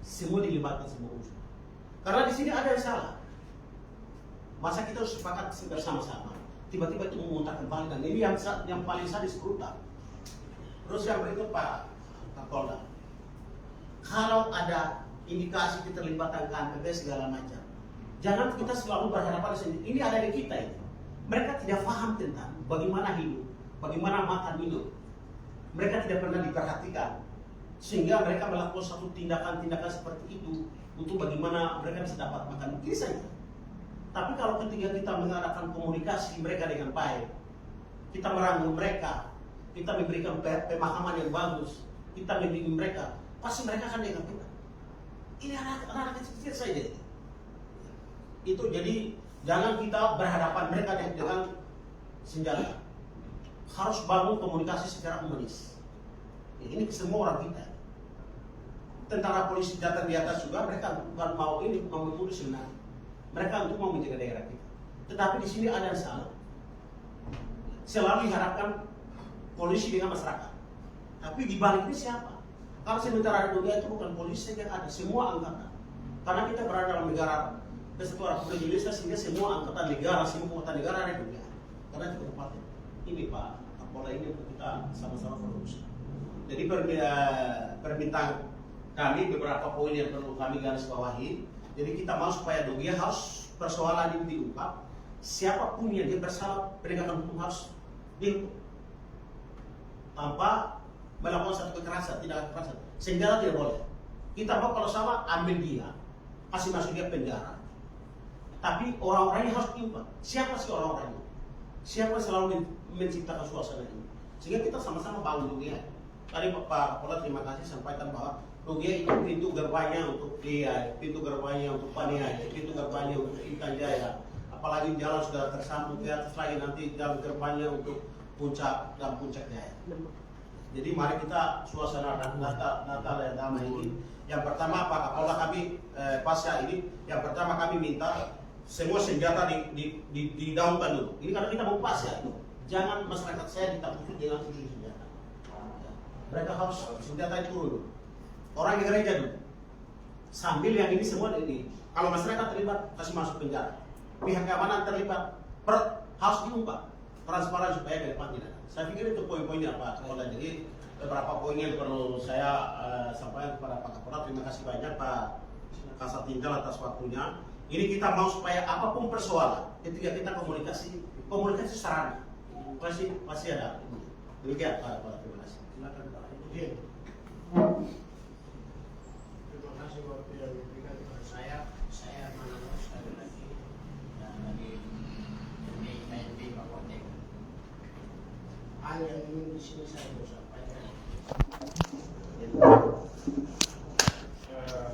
Semua dilibatkan semua unsur. Karena di sini ada yang salah. Masa kita harus sepakat bersama-sama, tiba-tiba itu memutar kembali dan ini yang paling sadis brutal. Terus yang berikut Pak Kapolda. Kalau ada indikasi keterlibatan KNPB segala macam, jangan kita selalu berhadapan sendiri. Ini ada di kita ini. Mereka tidak paham tentang bagaimana hidup, bagaimana makan minum. Mereka tidak pernah diperhatikan, sehingga mereka melakukan satu tindakan-tindakan seperti itu untuk bagaimana mereka bisa dapat makan. Ini saja. Tapi kalau ketika kita mengadakan komunikasi mereka dengan baik, kita merangkul mereka, kita memberikan pemahaman yang bagus, kita membimbing mereka, pasti mereka akan dengar kita. Ini anak-anak kecil saja. Itu jadi Jangan kita berhadapan mereka dengan senjata. Harus bangun komunikasi secara humanis. Ini ke semua orang kita. Tentara polisi datang di atas juga, mereka bukan mau ini mau membunuh sebenarnya. Mereka untuk mau menjaga daerah kita. Tetapi di sini ada yang salah. Selalu diharapkan polisi dengan masyarakat. Tapi di balik ini siapa? Karena sementara dunia itu bukan polisi yang ada, semua angkatan. Karena kita berada dalam negara Kesatuan Republik Indonesia, sehingga semua angkatan negara, semua kekuatan negara ada di dunia. Karena itu kabupaten. Ini Pak Kapolda ini untuk kita sama-sama fokus. Jadi permintaan kami beberapa poin yang perlu kami garis bawahi. Jadi kita mau supaya dunia harus persoalan ini diungkap. Siapapun yang dia bersalah, penegakan hukum harus dihukum tanpa melakukan satu kekerasan, tidak kekerasan. Senjata tidak boleh. Kita mau kalau salah ambil dia, kasih masuk dia penjara. Tapi orang-orangnya harus diubah. Siapa sih orang-orangnya? Siapa selalu menciptakan suasana ini? Sehingga kita sama-sama bangun dunia. Tadi Pak Kapolda terima kasih sampaikan bahwa dunia itu pintu gerbangnya untuk dia, pintu gerbangnya untuk Paniai, pintu gerbangnya untuk Intan Jaya. Apalagi jalan sudah tersambung di atas lagi nanti jalan gerbangnya untuk Puncak dan Puncak Jaya. Jadi mari kita suasana Natal yang damai ini. Yang pertama Pak Kapolda kami pasca ini, yang pertama kami minta semua senjata didaunkan dulu. Ini karena kita mau pasca itu. Jangan masyarakat saya ditakuti dengan khusus senjata. Mereka harus senjata itu dulu. Orang yang gereja dulu. Sambil yang ini semua ini. Kalau masyarakat terlibat kasih masuk penjara. Pihak keamanan terlibat harus diungkap transparan supaya ke depan tidak. Saya pikir itu poin-poinnya Pak Kapolda. Jadi beberapa poin yang perlu saya sampaikan kepada Pak Kapolda. Terima kasih banyak Pak Kasat Tinggal atas waktunya. Ini kita mau supaya apapun persoalan ketika kita komunikasi sarana pasti ada. Demikian Pak Kapolda. Terima kasih. Silakan Pak. Terima kasih waktu yang diberikan kepada saya. Saya Manano sekali lagi dan lagi ini KNP Pak Watek. Hal yang ingin di sini saya mau sampaikan.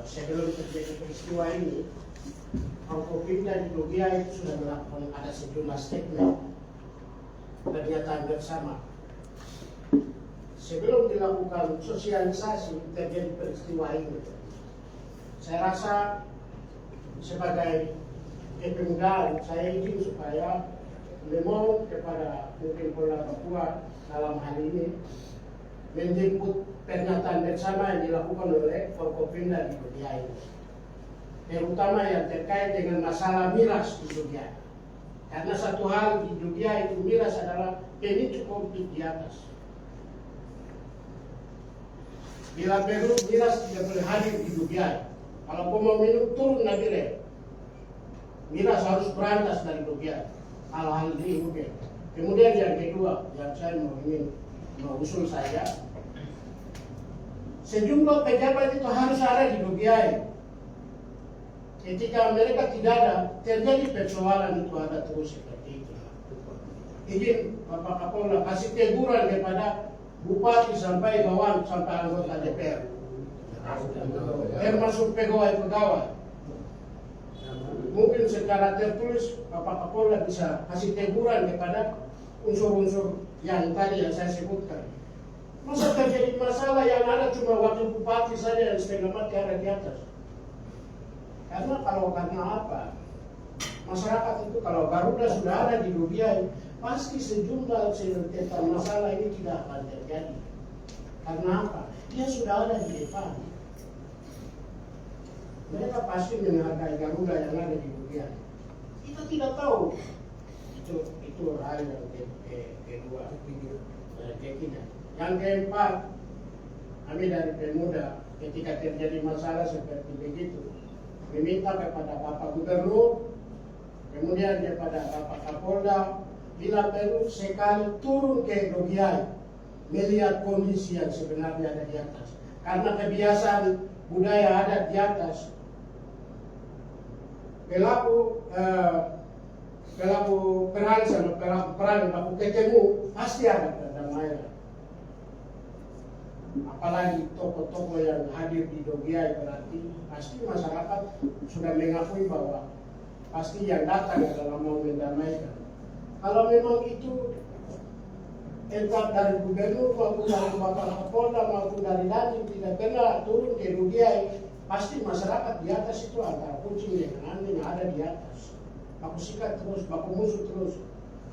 Sebelum terjadi peristiwa ini, Forkopimda di Dugia itu sudah melakukan ada sejumlah statement pernyataan bersama. Sebelum dilakukan sosialisasi terjadi peristiwa ini, saya rasa sebagai Pemda saya ingin supaya memohon kepada mungkin Polda Papua dalam hal ini menjemput pernyataan bersama yang dilakukan oleh Forkopimda di Dugia ini, terutama yang terkait dengan masalah miras di Dugia. Karena satu hal di Dugia itu miras adalah pemicu konflik di atas. Bila perlu miras tidak boleh hadir di Dugia. Kalau mau minum turun lagi miras harus berantas dari Dugia. Hal-hal ini mungkin. Kemudian yang kedua yang saya mau usul saja, sejumlah pejabat itu harus ada di Dugia. Ketika mereka tidak ada, terjadi persoalan itu ada terus seperti itu. Izin Bapak Kapolda kasih teguran kepada Bupati sampai bawah sampai anggota DPR, termasuk pegawai-pegawai. Mungkin secara tertulis Bapak Kapolda bisa kasih teguran kepada unsur-unsur yang tadi yang saya sebutkan. Masa terjadi masalah yang ada cuma wakil bupati saja yang setengah mati ada di atas. Karena apa? Masyarakat itu kalau Garuda sudah ada di Dugia, pasti sejumlah tentang masalah ini tidak akan terjadi. Karena apa? Dia sudah ada di depan. Mereka pasti menghargai Garuda yang ada di Dugia. Kita tidak tahu. Itu hal yang kedua. Yang keempat, kami dari Pemuda ketika terjadi masalah seperti begitu, meminta kepada Bapak Gubernur, kemudian kepada Bapak Kapolda, bila perlu sekali turun ke Dugia, melihat kondisi yang sebenarnya ada di atas. Karena kebiasaan budaya ada di atas, pelaku perang sama pelaku perang, pelaku ketemu, pasti ada perdamaian. Apalagi tokoh-tokoh yang hadir di Dugia berarti pasti masyarakat sudah mengakui bahwa pasti yang datang adalah mau mendamaikan. Kalau memang itu entah dari gubernur maupun dari Bapak Kapolda maupun dari Dandim tidak pernah turun ke Rugiai, pasti masyarakat di atas itu antara kucing dengan anjing ada di atas. Aku sikat terus, aku musuh terus.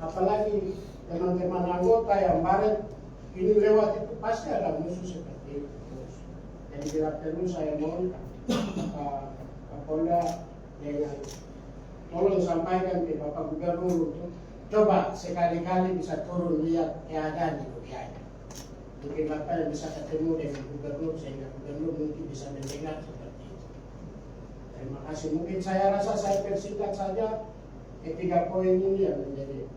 Apalagi teman-teman anggota yang baret ini lewat itu pasti ada musuh seperti itu terus. Jadi tidak perlu saya mohon Pak Kapolda dengan tolong sampaikan ke Bapak Gubernur untuk coba sekali-kali bisa turun lihat keadaan di Rugiai. Mungkin Bapak yang bisa ketemu dengan Gubernur sehingga Gubernur mungkin bisa mendengar seperti itu. Terima kasih. Mungkin saya rasa saya persingkat saja ketiga poin ini yang menjadi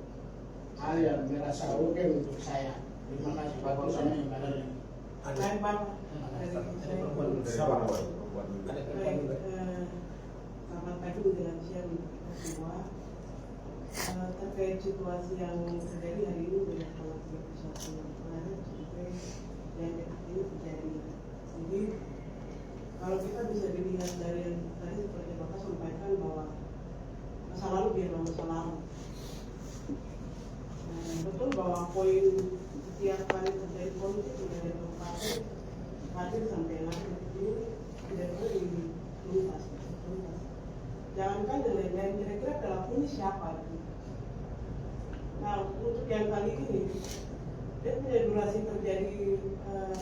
hal yang merasa urgen untuk saya. Terima kasih Pak Gubernur. Saya kembali. Baik Bapak. Selamat pagi menjelang siang semua. Terkait situasi yang terjadi hari ini dengan tanggal 31 Maret sampai yang ini terjadi. Jadi kalau kita bisa dilihat dari yang tadi seperti Bapak sampaikan bahwa masa lalu biarlah masa lalu. Betul bahwa poin setiap kali terjadi politik menjadi tempat hadir sampai akhir itu tidak boleh dituntas. Jangankan yang lain-lain, kira-kira pelakunya siapa itu? Nah, untuk yang kali ini, dia punya durasi terjadi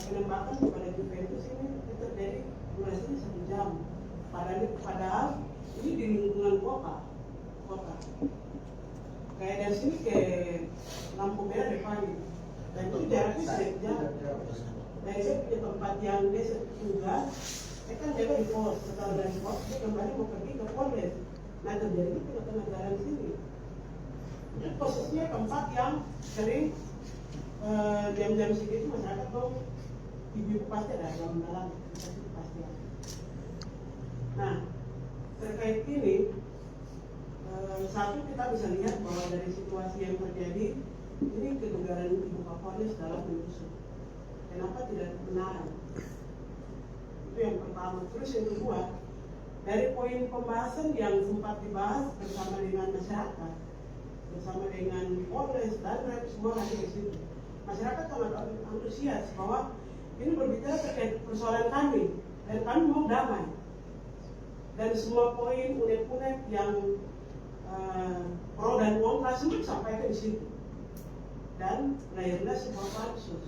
penembakan kepada Juventus ini terjadi durasinya 1 jam. Padahal ini di lingkungan kota. Kayak dari sini ke lampu merah depan, dan itu jaraknya 1 jam. Dan saya punya tempat yang dia tugas. Saya kan jaga di pos, setelah dari pos, dia kembali mau pergi ke Polres. Nah terjadi itu ke tengah jalan sini. Ini posisinya tempat yang sering jam-jam segitu masyarakat tahu ibu-ibu pasti ada dalam pasti ada. Nah terkait ini, satu kita bisa lihat bahwa dari situasi yang terjadi ini kenegaraan Ibu Kapolres dalam menyusun. Kenapa tidak kebenaran? Itu yang pertama. Terus yang kedua, dari poin pembahasan yang sempat dibahas bersama dengan masyarakat, bersama dengan Polres dan Rep, semua hadir di situ. Masyarakat sangat antusias bahwa ini berbicara terkait persoalan kami dan kami mau damai. Dan semua poin unek-unek yang pro dan kontra semua disampaikan di situ. Dan lahirlah sebuah pansus.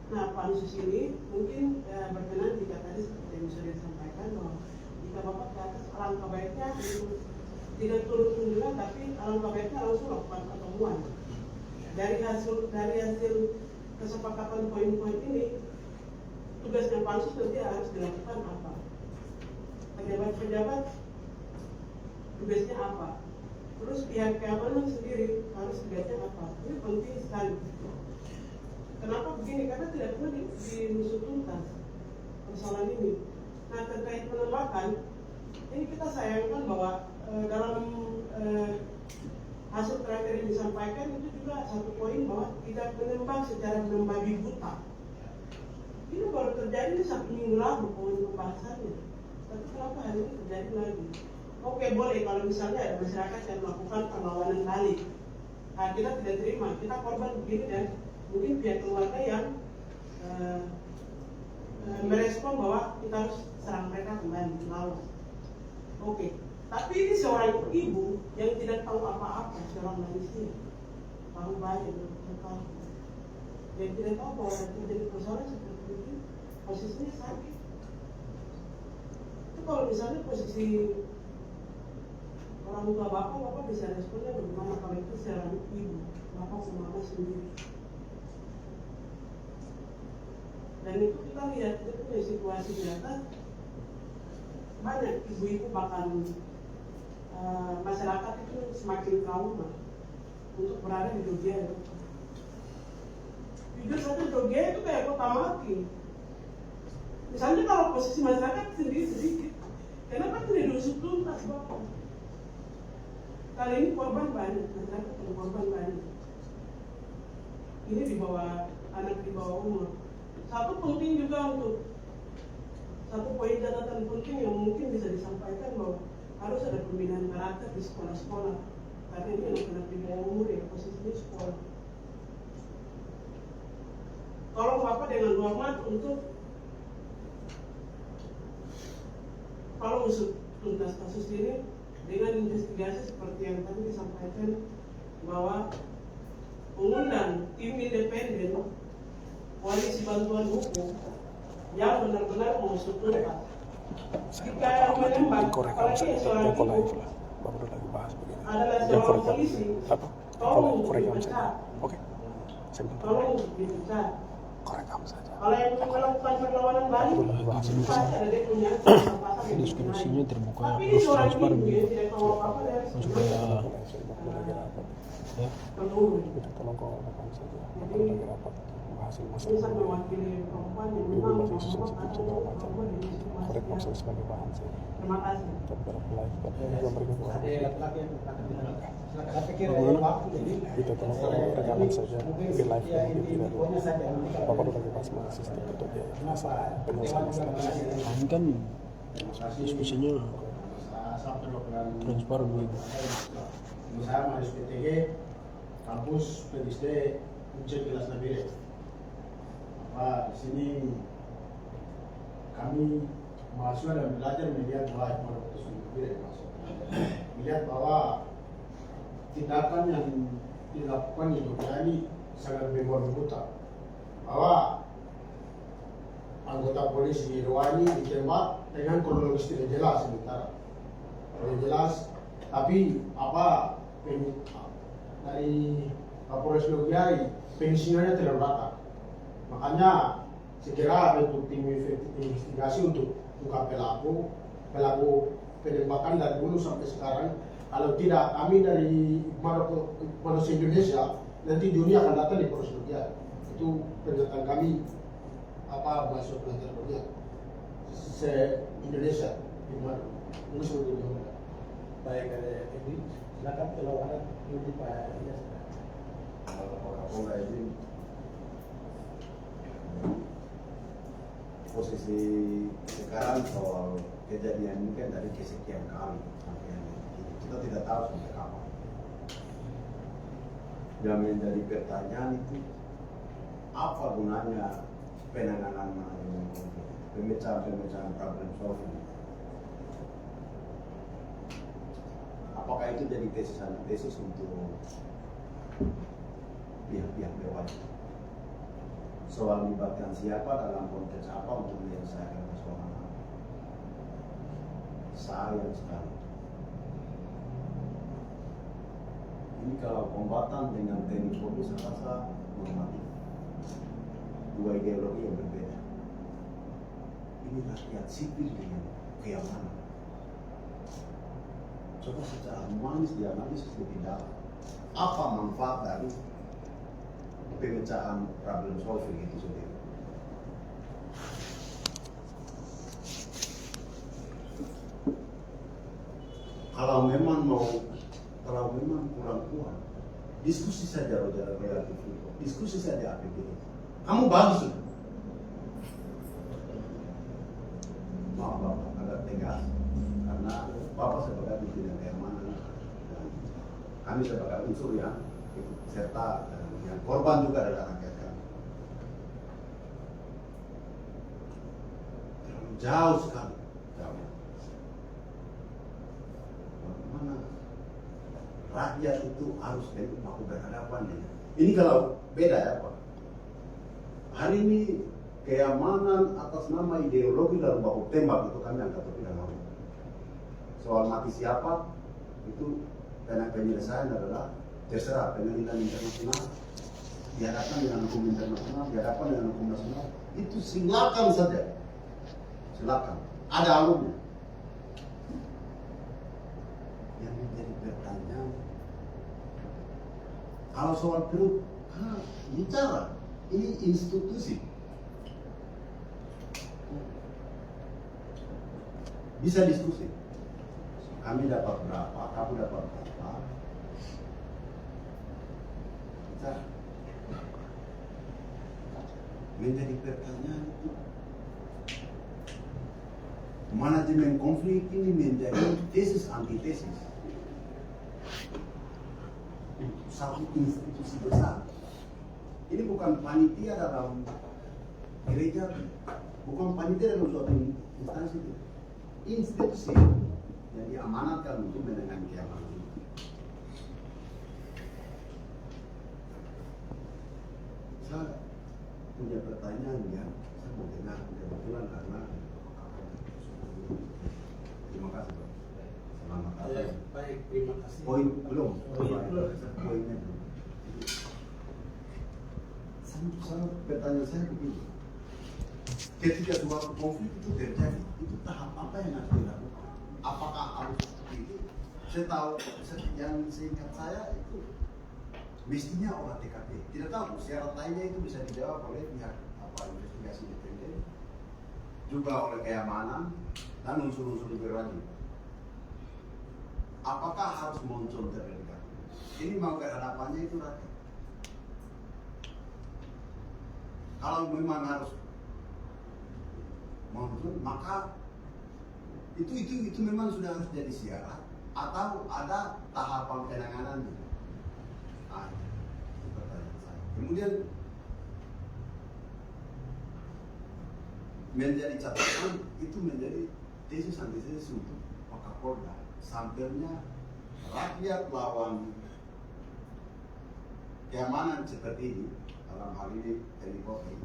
Nah, pansus ini mungkin berkenan jika tadi seperti yang sudah disampaikan bahwa jika Bapak ke atas, alangkah baiknya tidak turut undangan, tapi alangkah baiknya langsung lakukan pertemuan. Dari hasil kesepakatan poin-poin ini, tugasnya pansus nanti harus dilakukan apa? Pejabat-pejabat tugasnya apa? Terus pihak keamanan sendiri harus tugasnya apa? Ini penting sekali. Kenapa begini? Karena tidak pernah diusut tuntas persoalan ini. Nah terkait penembakan, ini kita sayangkan bahwa dalam hasil terakhir yang disampaikan itu juga satu poin bahwa tidak menembak secara membabi buta. Ini baru terjadi 1 minggu lalu poin pembahasannya. Tapi kenapa hari ini terjadi lagi? Oke boleh kalau misalnya ada masyarakat yang melakukan perlawanan balik. Nah, kita tidak terima, kita korban begini dan mungkin pihak keluarga yang merespon bahwa kita harus serang mereka kembali melawan. Oke, tapi ini seorang ibu yang tidak tahu apa-apa, seorang manusia, tahu banyak, tahu, yang tidak tahu bahwa terjadi persoalan seperti ini, posisinya sakit. Itu kalau misalnya posisi orang tua bapak bisa responnya bagaimana kalau itu seorang ibu, bapak sama mama sendiri. Dan itu kita lihat itu punya situasi nyata banyak ibu-ibu bahkan masyarakat itu semakin trauma untuk berada di Rugiai. Jujur saja Rugiai itu kayak kota mati. Misalnya kalau posisi masyarakat sendiri sedikit, kenapa tidak diusut tuntas bapak? Kali ini korban banyak, masyarakat korban banyak. Ini di bawah anak di bawah umur. Satu penting juga untuk satu poin catatan penting yang mungkin bisa disampaikan bahwa harus ada pembinaan karakter di sekolah-sekolah karena ini anak-anak di bawah umur ya posisinya sekolah. Tolong Bapak dengan hormat untuk kalau usut tuntas kasus ini dengan investigasi seperti yang tadi disampaikan bahwa mengundang tim independen koalisi bantuan hukum yang benar-benar mengusut tuntas. Jika yang menembak, apalagi seorang ibu adalah seorang polisi, tolong dipecat. Tolong dipecat. Kalau yang melakukan perlawanan balik, pasti ada dia punya pasal yang diskusinya terbuka tapi terus seorang transparan ibu yang tidak tahu apa-apa dari supaya ya peluru. kita tolong kau rekam saja Jadi, lagi rapat hasil ini saya mewakili perempuan yang memang korek maksud sebagai bahan saja terima kasih. dan berapa live dan juga mereka Laki-laki yang saya pikir waktu jadi kita tolong kau rekaman saja di live dan tidak pokoknya saja bapak udah lagi pas sama sistem itu dia masalah penyelesaian ini kan diskusinya sampai program transparan begitu. Misalnya Maris PTG kampus PDSD Ucap Kelas Nabire. Di sini kami mahasiswa dan belajar melihat bahwa pada putusan Nabire melihat bahwa tindakan yang dilakukan di Jogja ini sangat membuat bahwa anggota polisi Irwani ditembak dengan kronologis tidak jelas sementara. Tidak jelas, tapi apa dari Kapolres Jogja pensiunnya terlalu rata. Makanya segera bentuk tim investigasi untuk ungkap pelaku penembakan dari dulu sampai sekarang. Kalau tidak, kami dari manusia Indonesia nanti dunia akan datang di Polres Jogja. Itu pernyataan kami mahasiswa pelajar dunia se Indonesia di mana ini seluruh dunia. baik ada ini silakan kalau ada lebih Pak Ilyas. Kapolda ini posisi sekarang soal kejadian ini kan dari kesekian kali kita tidak tahu sampai kapan. Yang menjadi pertanyaan itu apa gunanya penanganan manajemen konflik, pemecahan problem solving. Apakah itu jadi tesis untuk pihak-pihak berwajib? Soal melibatkan siapa dalam konteks apa untuk menyelesaikan persoalan apa? Sayang sekali. Ini kalau kombatan dengan TNI Polri saya rasa normatif. Dua ideologi yang berbeda. Ini rakyat sipil dengan keamanan. Coba secara humanis dianalisis lebih dalam. Apa manfaat dari pemecahan problem solving itu sendiri? Kalau memang kurang kuat, diskusi saja relatif, diskusi saja APBD. Kamu bagus. Maaf Bapak, agak tegas karena Bapak sebagai pimpinan keamanan dan kami sebagai unsur yang serta yang korban juga adalah rakyat kami. Terlalu jauh sekali. Bagaimana rakyat itu harus baku berhadapan dengan ini kalau beda ya Pak. Hari ini keamanan atas nama ideologi lalu baku tembak itu kami angkat terpidana. Soal mati siapa itu penyelesaian adalah terserah pengadilan internasional, dihadapkan dengan hukum internasional, dihadapkan dengan hukum nasional. Itu silakan saja, silakan. Ada alurnya. Yang menjadi pertanyaan, kalau soal perut, bicara. Ini institusi. Bisa diskusi. Kami dapat berapa, kamu dapat berapa. Bicara. Menjadi pertanyaan itu manajemen konflik ini menjadi tesis antitesis. Satu institusi besar. Ini bukan panitia dalam gereja, bukan panitia dalam suatu instansi, institusi yang diamanatkan untuk menangani keamanan. Saya punya pertanyaan ya, saya mau dengar kebetulan karena terima kasih Pak. Selamat datang. Baik, terima kasih. Poin belum. Belum. Poinnya belum. Saya pertanyaan saya begini. Ketika suatu konflik itu terjadi, itu tahap apa yang harus dilakukan? Apakah harus itu? Saya tahu yang seingat saya itu mestinya olah TKP. Tidak tahu syarat lainnya itu bisa dijawab oleh pihak investigasi independen, juga oleh keamanan dan unsur-unsur berwajib. Apakah harus muncul terlebih dahulu? Ini mau berhadapannya itu rakyat. Kalau memang harus muncul, maka itu memang sudah harus jadi syarat atau ada tahapan penanganannya. Nah, itu pertanyaan saya. Kemudian menjadi catatan itu menjadi tesis antitesis untuk Pak Kapolda. Sampelnya rakyat lawan keamanan seperti ini, dalam hal ini Tni Polri.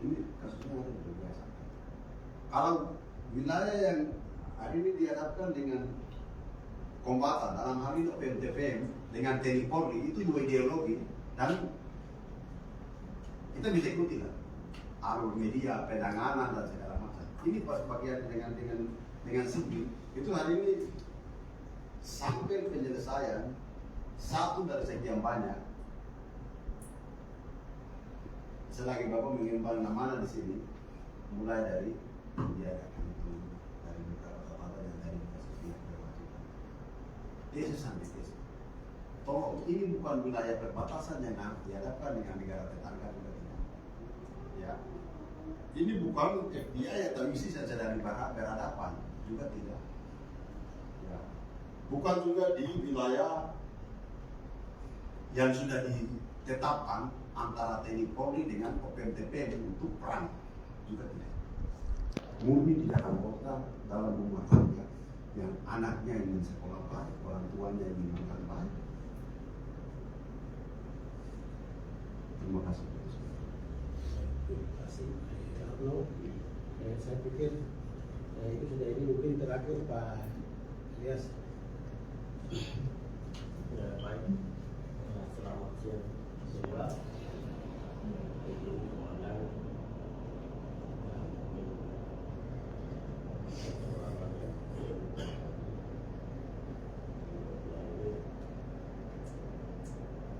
Ini kasusnya ada di biasa. Kalau wilayah yang hari ini dihadapkan dengan kombatan, dalam hal ini OPM-TPM dengan Tni Polri, itu dua ideologi dan kita bisa ikuti lah. Alur media, penanganan dan segala macam. Ini pas bagian dengan sipil itu hari ini sampai penyelesaian satu dari sekian banyak. Selagi Bapak mengembangkan mana di sini, mulai dari menjaga itu dari beberapa tempat yang tadi kasus pihak berwajib. Tesis antitesis. Tolong, ini bukan wilayah perbatasan yang harus dihadapkan dengan negara tetangga juga tidak. Ya, ini bukan FBI atau ISIS yang sedang berhadapan juga tidak. Ya, bukan juga di wilayah yang sudah ditetapkan antara TNI Polri dengan OPM-TPM untuk perang juga tidak. Murni di dalam kota, dalam rumah tangga yang anaknya ingin sekolah baik, orang tuanya ingin makan baik. Terima kasih. Terima kasih. Arno, saya pikir itu sudah ini mungkin terakhir Pak Ilyas. Ya, baik. Selamat siang semua.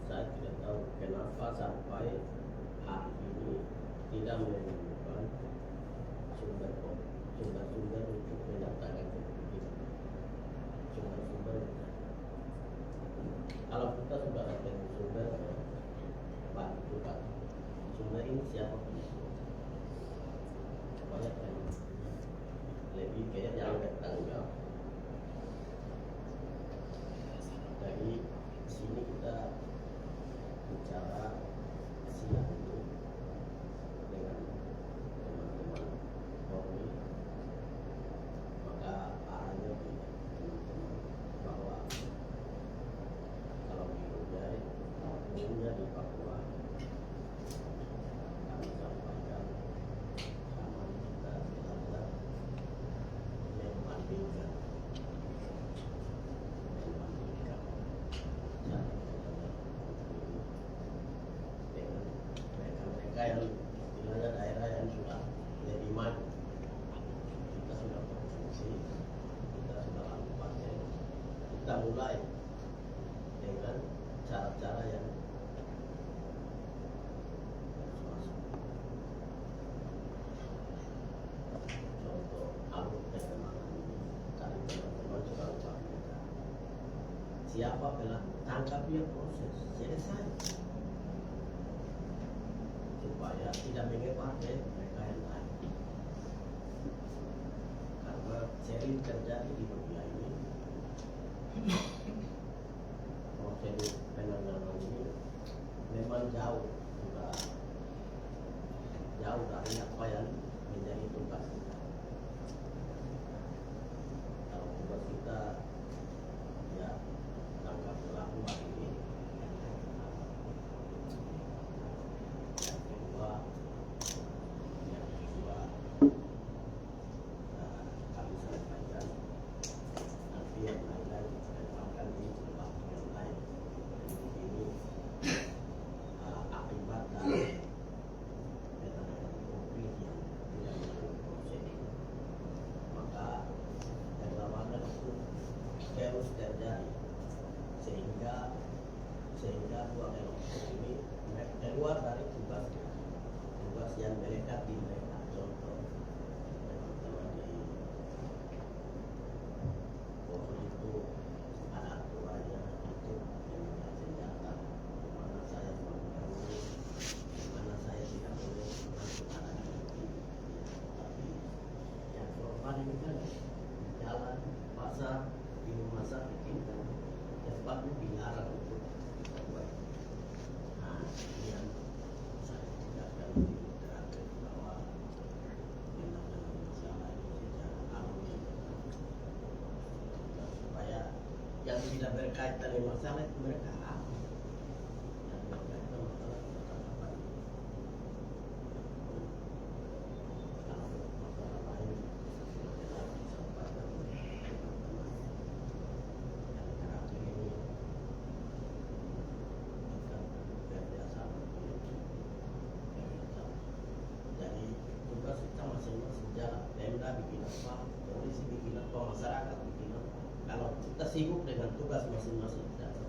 Saya tidak tahu kenapa sampai hari ini tidak menemukan sumber-sumber untuk mendatangkan kita. Sumber-sumber kalau kita sudah ada sumber, bantu Pak. Sumber ini siapa? Banyak yang lebih kayak yang bertanggung jawab. Dari sini kita bicara siang ini dengan teman-teman Polri, maka arahnya teman-teman bahwa kalau di Ujai, umumnya di Papua, kami sampaikan sama kita terhadap membandingkan dengan mereka-mereka yang istilahnya daerah yang sudah lebih maju. Kita sudah berfungsi, kita sudah lakukan, kita mulai dengan cara-cara yang persuasif. Contoh alur perkembangan ini, kali teman-teman sudah ucapkan. Siapa pelaku, tangkap dia, proses, selesai. Supaya tidak mengepakai mereka yang lain. terjadi di dunia ini. Prosedur penanganan ini memang jauh dari apa yang menjadi tugas kita. Kalau tugas kita ya tangkap pelaku hari ini. Yang kedua kami sampaikan nanti yang lain akan di waktu yang lain. Ini akibat dari penanganan konflik yang tidak melalui prosedur, maka perlawanan itu terus terjadi sehingga dua kelompok ini keluar dari tugas yang melekat di mereka. Contoh teman-teman di Polri itu ada aturannya untuk menggunakan senjata, di mana saya mengganggu, di mana saya tidak boleh masuk arah ini. Tapi yang korban ini kan di jalan, pasar, di rumah sakit ini kan tempatnya dilarang untuk buat. Nah, ini yang saya tidak akan terakhir bahwa penanganan masalah ini secara alami supaya yang tidak berkaitan dengan masalah itu mereka alami, yang berkaitan masalah apa ini. Kalau masalah lain telah disampaikan oleh teman-teman yang terakhir ini kerjasama politik. Jadi tugas kita masing-masing jalan. Pemda bikin apa, polisi bikin apa, masyarakat bikin apa. Kalau kita sibuk dengan tugas masing-masing tidak ada.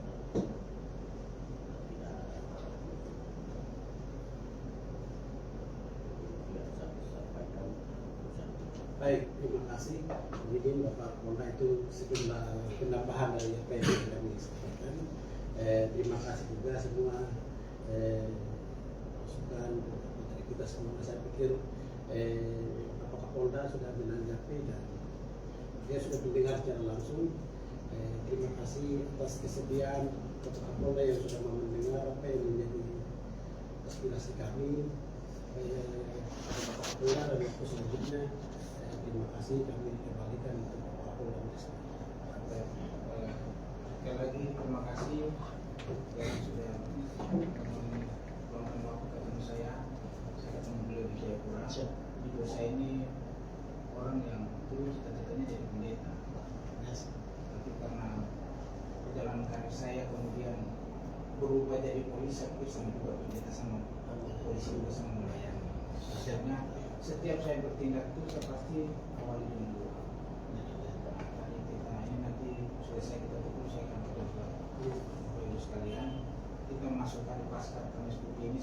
Yang saya sampaikan. Baik, terima kasih. Jadi Bapak Kapolda itu sejumlah penambahan dari apa yang sudah disampaikan. Terima kasih juga semua masukan dari kita semua. Saya pikir Bapak Kapolda sudah menanggapi dan dia sudah mendengar secara langsung. Terima kasih atas kesediaan Bapak Kapolda yang sudah mau mendengar apa yang menjadi aspirasi kami. Bapak Kapolda dan waktu selanjutnya. Terima kasih, kami kembalikan untuk Bapak Kapolda. Sekali lagi terima kasih yang sudah meluangkan waktu ketemu saya ketemu beliau di Jayapura. Ibu saya ini orang yang dulu cita-citanya jadi pendeta, tapi karena perjalanan karir saya kemudian berubah jadi polisi, saya pikir sama juga pendeta sama polisi juga sama melayani. Akhirnya setiap saya bertindak itu saya pasti awali dengan doa. Tadi kita ini nanti selesai kita tutup, saya akan berdoa. Ibu sekalian, kita masuk hari Paskah Kamis Putih ini